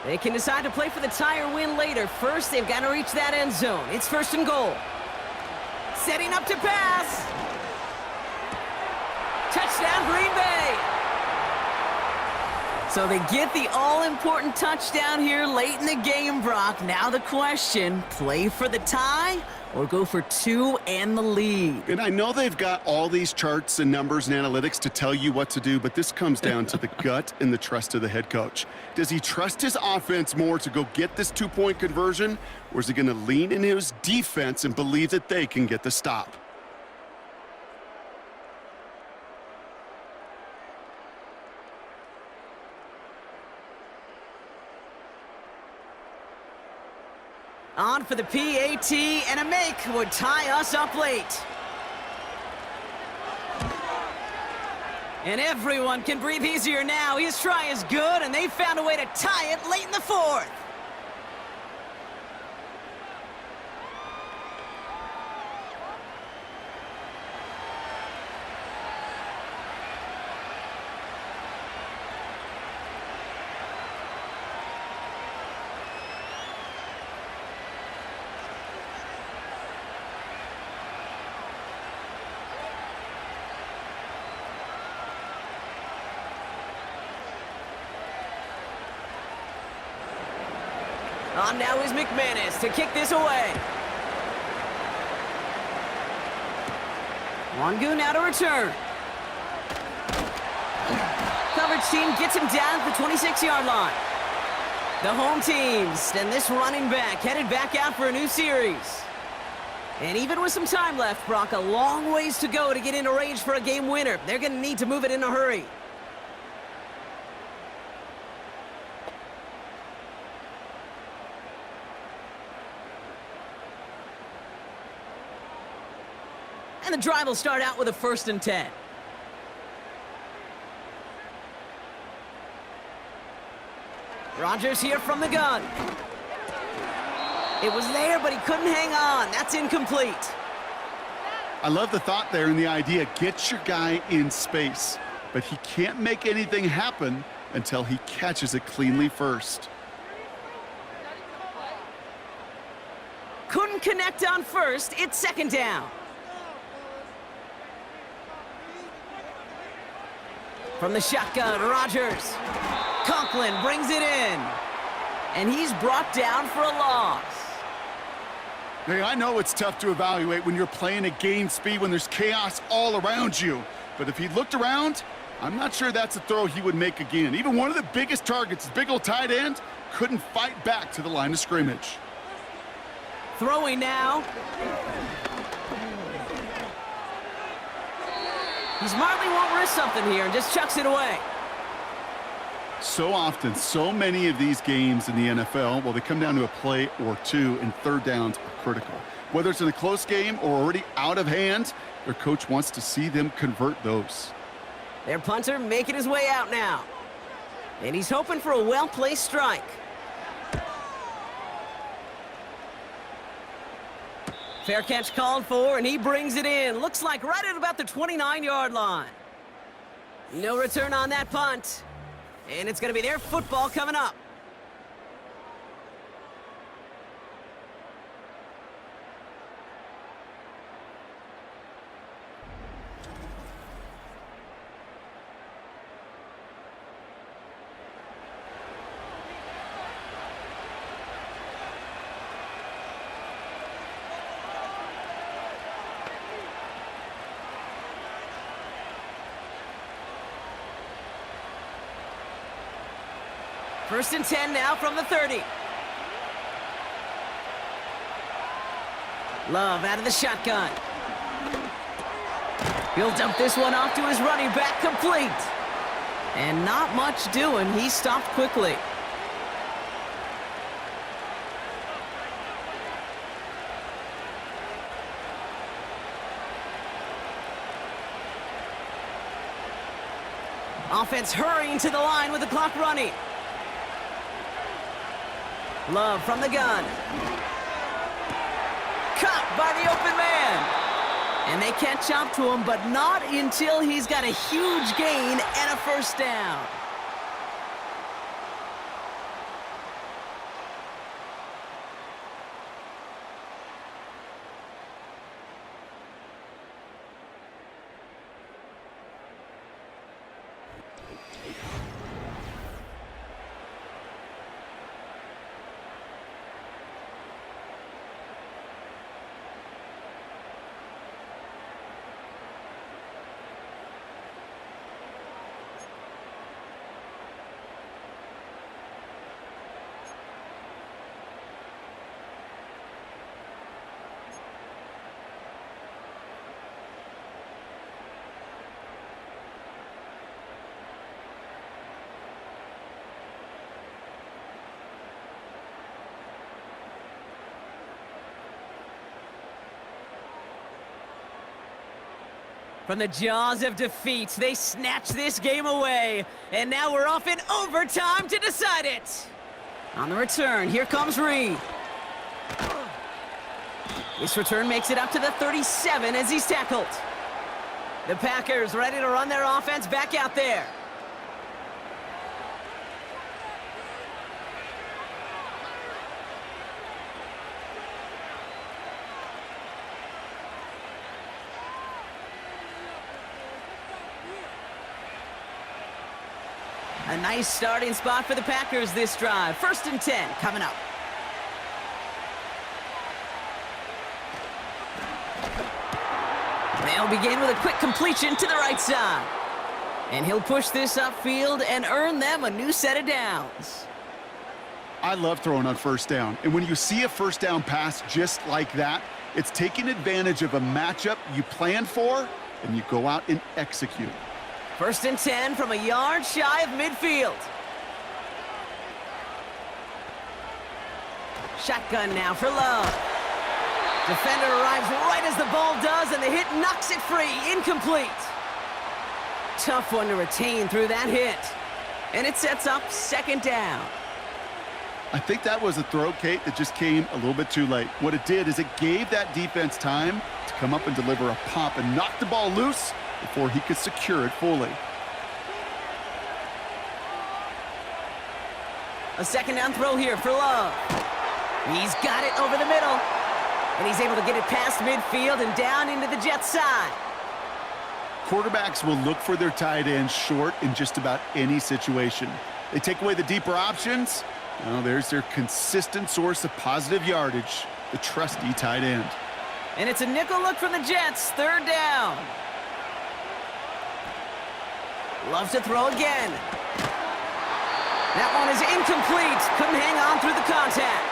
They can decide to play for the tie or win later. First, they've got to reach that end zone. It's 1st and goal. Setting up to pass. Touchdown, Green Bay. So they get the all-important touchdown here late in the game, Brock. Now the question, play for the tie or go for 2 and the lead? And I know they've got all these charts and numbers and analytics to tell you what to do, but this comes down to the gut and the trust of the head coach. Does he trust his offense more to go get this 2-point conversion, or is he going to lean into his defense and believe that they can get the stop? On for the PAT, and a make would tie us up late. And everyone can breathe easier now. His try is good, and they found a way to tie it late in the 4th. On now is McManus to kick this away. Wangu now to return. Coverage team gets him down at the 26-yard line. The home team send this running back headed back out for a new series. And even with some time left, Brock, a long ways to go to get into range for a game winner. They're going to need to move it in a hurry. And the drive will start out with a 1st and 10. Rodgers here from the gun. It was there, but he couldn't hang on. That's incomplete. I love the thought there and the idea. Get your guy in space. But he can't make anything happen until he catches it cleanly first. Couldn't connect on first. It's 2nd down. From the shotgun, Rodgers. Conklin brings it in. And he's brought down for a loss. Hey, I know it's tough to evaluate when you're playing at game speed when there's chaos all around you. But if he looked around, I'm not sure that's a throw he would make again. Even one of the biggest targets, big old tight end, couldn't fight back to the line of scrimmage. Throwing now. He smartly won't risk something here and just chucks it away. So often, so many of these games in the NFL, well, they come down to a play or two, and 3rd downs are critical. Whether it's in a close game or already out of hand, their coach wants to see them convert those. Their punter making his way out now. And he's hoping for a well-placed strike. Fair catch called for, and he brings it in. Looks like right at about the 29-yard line. No return on that punt. And it's going to be their football coming up. First and 10 now from the 30. Love out of the shotgun. He'll dump this one off to his running back, complete. And not much doing. He stopped quickly. Offense hurrying to the line with the clock running. Love from the gun. Caught by the open man. And they catch up to him, but not until he's got a huge gain and a 1st down. From the jaws of defeat, they snatch this game away. And now we're off in overtime to decide it. On the return, here comes Reed. This return makes it up to the 37 as he's tackled. The Packers ready to run their offense back out there. A nice starting spot for the Packers this drive. 1st and 10 coming up. They'll begin with a quick completion to the right side. And he'll push this upfield and earn them a new set of downs. I love throwing on first down. And when you see a first down pass just like that, it's taking advantage of a matchup you planned for, and you go out and execute. 1st and 10 from a yard shy of midfield. Shotgun now for Love. Defender arrives right as the ball does, and the hit knocks it free. Incomplete. Tough one to retain through that hit. And it sets up 2nd down. I think that was a throw, Kate, that just came a little bit too late. What it did is it gave that defense time to come up and deliver a pop and knock the ball loose before he could secure it fully. A 2nd down throw here for Love. He's got it over the middle. And he's able to get it past midfield and down into the Jets' side. Quarterbacks will look for their tight end short in just about any situation. They take away the deeper options. Well, there's their consistent source of positive yardage, the trusty tight end. And it's a nickel look from the Jets, 3rd down. Love to throw again. That one is incomplete. Couldn't hang on through the contact.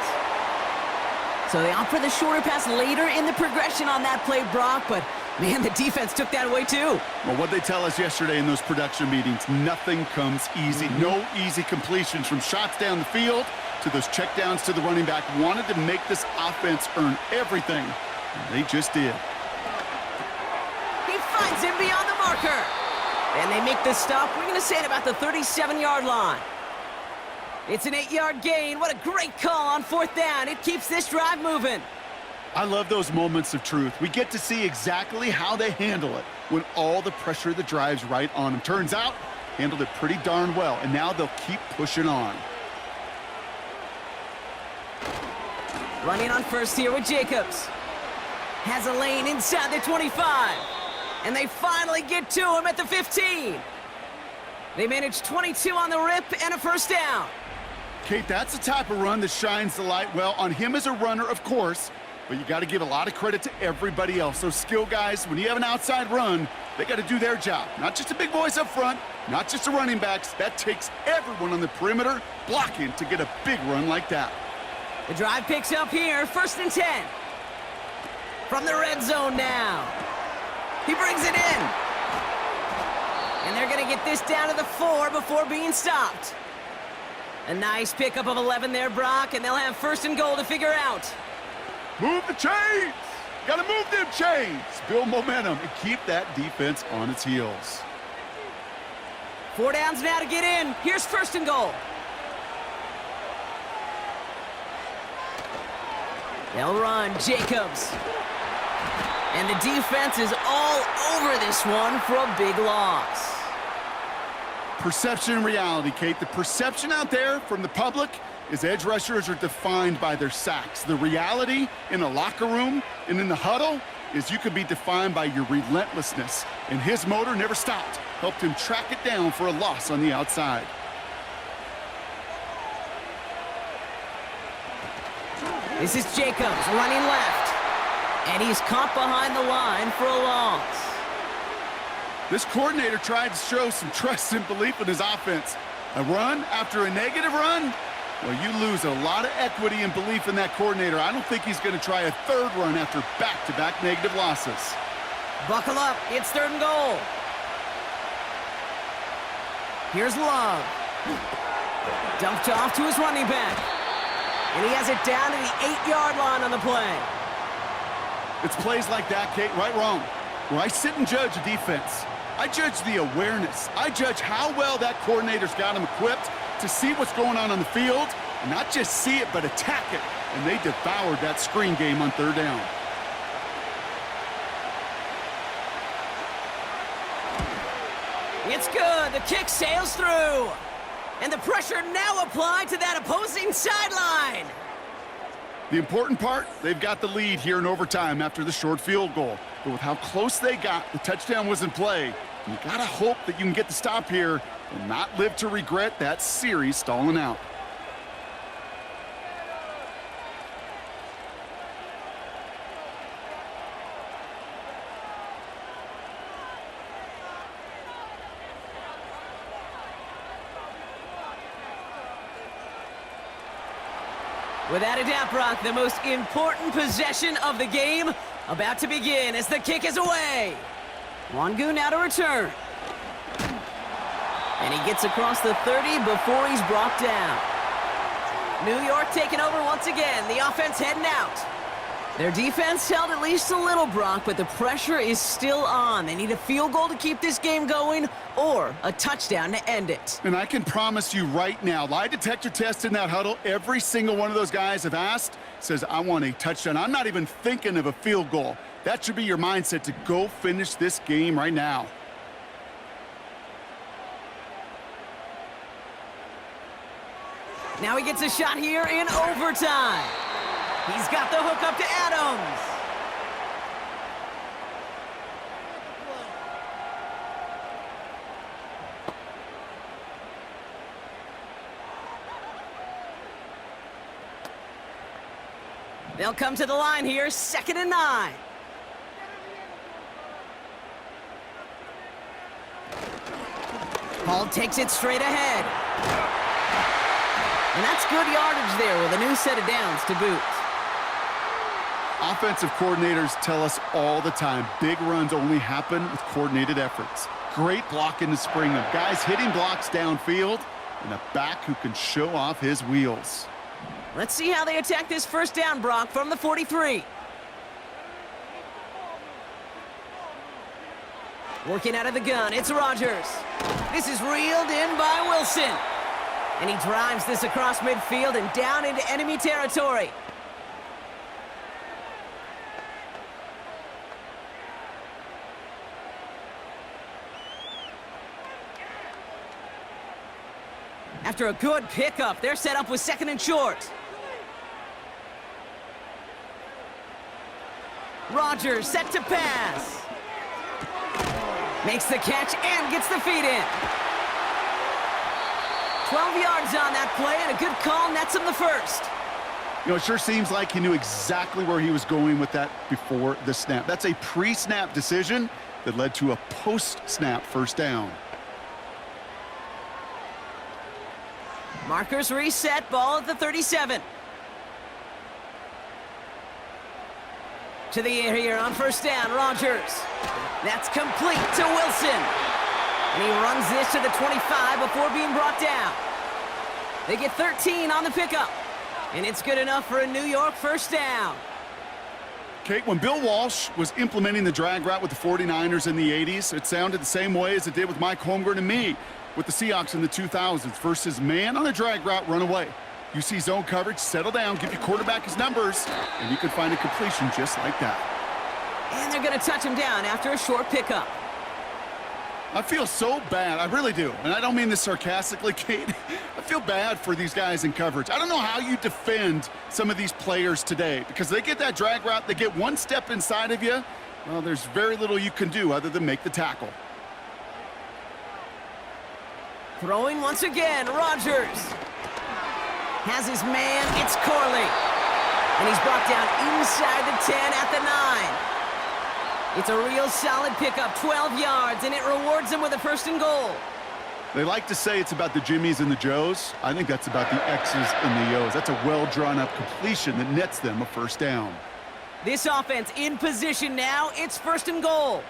So they opt for the shorter pass later in the progression on that play, Brock, but man, the defense took that away too. Well, what they tell us yesterday in those production meetings, nothing comes easy. No easy completions from shots down the field to those checkdowns to the running back. Wanted to make this offense earn everything, and they just did. He finds him beyond the marker. And they make the stop, we're going to say at about the 37-yard line. It's an 8-yard gain. What a great call on 4th down. It keeps this drive moving. I love those moments of truth. We get to see exactly how they handle it when all the pressure that drives right on them. Turns out, handled it pretty darn well, and now they'll keep pushing on. Running on first here with Jacobs. Has a lane inside the 25. And they finally get to him at the 15. They manage 22 on the rip and a 1st down. Kate, that's the type of run that shines the light well on him as a runner, of course, but you got to give a lot of credit to everybody else. Those skill guys, when you have an outside run, they got to do their job. Not just the big boys up front, not just the running backs. That takes everyone on the perimeter blocking to get a big run like that. The drive picks up here, 1st and 10. From the red zone now. He brings it in. And they're going to get this down to the 4 before being stopped. A nice pickup of 11 there, Brock, and they'll have 1st and goal to figure out. Move the chains! Gotta move them chains! Build momentum and keep that defense on its heels. 4 downs now to get in. Here's 1st and goal. They'll run. Jacobs. And the defense is all over this one for a big loss. Perception and reality, Kate. The perception out there from the public is edge rushers are defined by their sacks. The reality in a locker room and in the huddle is you could be defined by your relentlessness. And his motor never stopped. Helped him track it down for a loss on the outside. This is Jacobs running left. And he's caught behind the line for a loss. This coordinator tried to show some trust and belief in his offense. A run after a negative run? Well, you lose a lot of equity and belief in that coordinator. I don't think he's going to try a 3rd run after back-to-back negative losses. Buckle up. It's 3rd and goal. Here's Love. Dumped off to his running back. And he has it down to the 8-yard line on the play. It's plays like that, Kate, right, wrong. Where I sit and judge a defense, I judge the awareness. I judge how well that coordinator's got him equipped to see what's going on the field, and not just see it, but attack it. And they devoured that screen game on 3rd down. It's good. The kick sails through. And the pressure now applied to that opposing sideline. The important part, they've got the lead here in overtime after the short field goal. But with how close they got, the touchdown was in play. You gotta hope that you can get the stop here and not live to regret that series stalling out. Without a doubt, Brock, the most important possession of the game about to begin as the kick is away. Wangu now to return. And he gets across the 30 before he's brought down. New York taking over once again. The offense heading out. Their defense held at least a little, Brock, but the pressure is still on. They need a field goal to keep this game going or a touchdown to end it. And I can promise you right now, lie detector test in that huddle, every single one of those guys have asked says, I want a touchdown. I'm not even thinking of a field goal. That should be your mindset to go finish this game right now. Now he gets a shot here in overtime. He's got the hook up to Adams. They'll come to the line here, 2nd and 9. Hall takes it straight ahead. And that's good yardage there with a new set of downs to boot. Offensive coordinators tell us all the time, big runs only happen with coordinated efforts. Great block in the spring of guys hitting blocks downfield and a back who can show off his wheels. Let's see how they attack this first down, Brock, from the 43. Working out of the gun, it's Rodgers. This is reeled in by Wilson. And he drives this across midfield and down into enemy territory. After a good pickup, they're set up with 2nd and short. Rodgers set to pass. Makes the catch and gets the feet in. 12 yards on that play, and a good call nets him the first. You know, it sure seems like he knew exactly where he was going with that before the snap. That's a pre-snap decision that led to a post-snap first down. Markers reset, ball at the 37. To the air here on first down, Rodgers. That's complete to Wilson. And he runs this to the 25 before being brought down. They get 13 on the pickup. And it's good enough for a New York first down. Kate, when Bill Walsh was implementing the drag route with the 49ers in the 80s, it sounded the same way as it did with Mike Holmgren and me with the Seahawks in the 2000s versus man on a drag route, run away. You see zone coverage, settle down, give your quarterback his numbers, and you can find a completion just like that. And they're going to touch him down after a short pickup. I feel so bad. I really do. And I don't mean this sarcastically, Kate. I feel bad for these guys in coverage. I don't know how you defend some of these players today because they get that drag route, they get one step inside of you. Well, there's very little you can do other than make the tackle. Throwing once again, Rodgers. Has his man, it's Corley. And he's brought down inside the 10 at the 9. It's a real solid pickup, 12 yards, and it rewards him with a 1st and goal. They like to say it's about the Jimmies and the Joes. I think that's about the X's and the O's. That's a well-drawn-up completion that nets them a first down. This offense in position now. It's 1st and goal.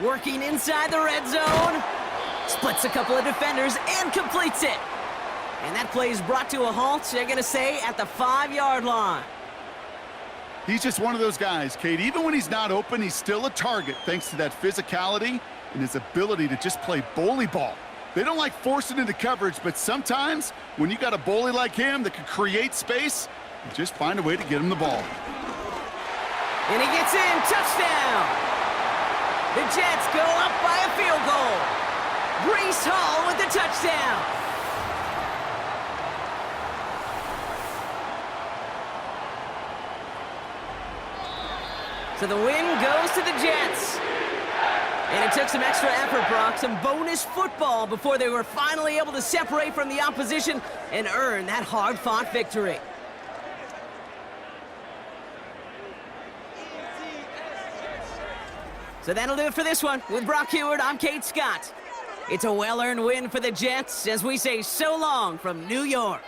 Working inside the red zone. Splits a couple of defenders and completes it. And that play is brought to a halt, they're going to say, at the 5-yard line. He's just one of those guys, Kate. Even when he's not open, he's still a target thanks to that physicality and his ability to just play bully ball. They don't like forcing into coverage, but sometimes when you got a bully like him that can create space, you just find a way to get him the ball. And he gets in, touchdown! The Jets go up by a field goal. Breece Hall with the touchdown. So the win goes to the Jets. And it took some extra effort, Brock, some bonus football before they were finally able to separate from the opposition and earn that hard-fought victory. So that'll do it for this one. With Brock Heward, I'm Kate Scott. It's a well-earned win for the Jets as we say so long from New York.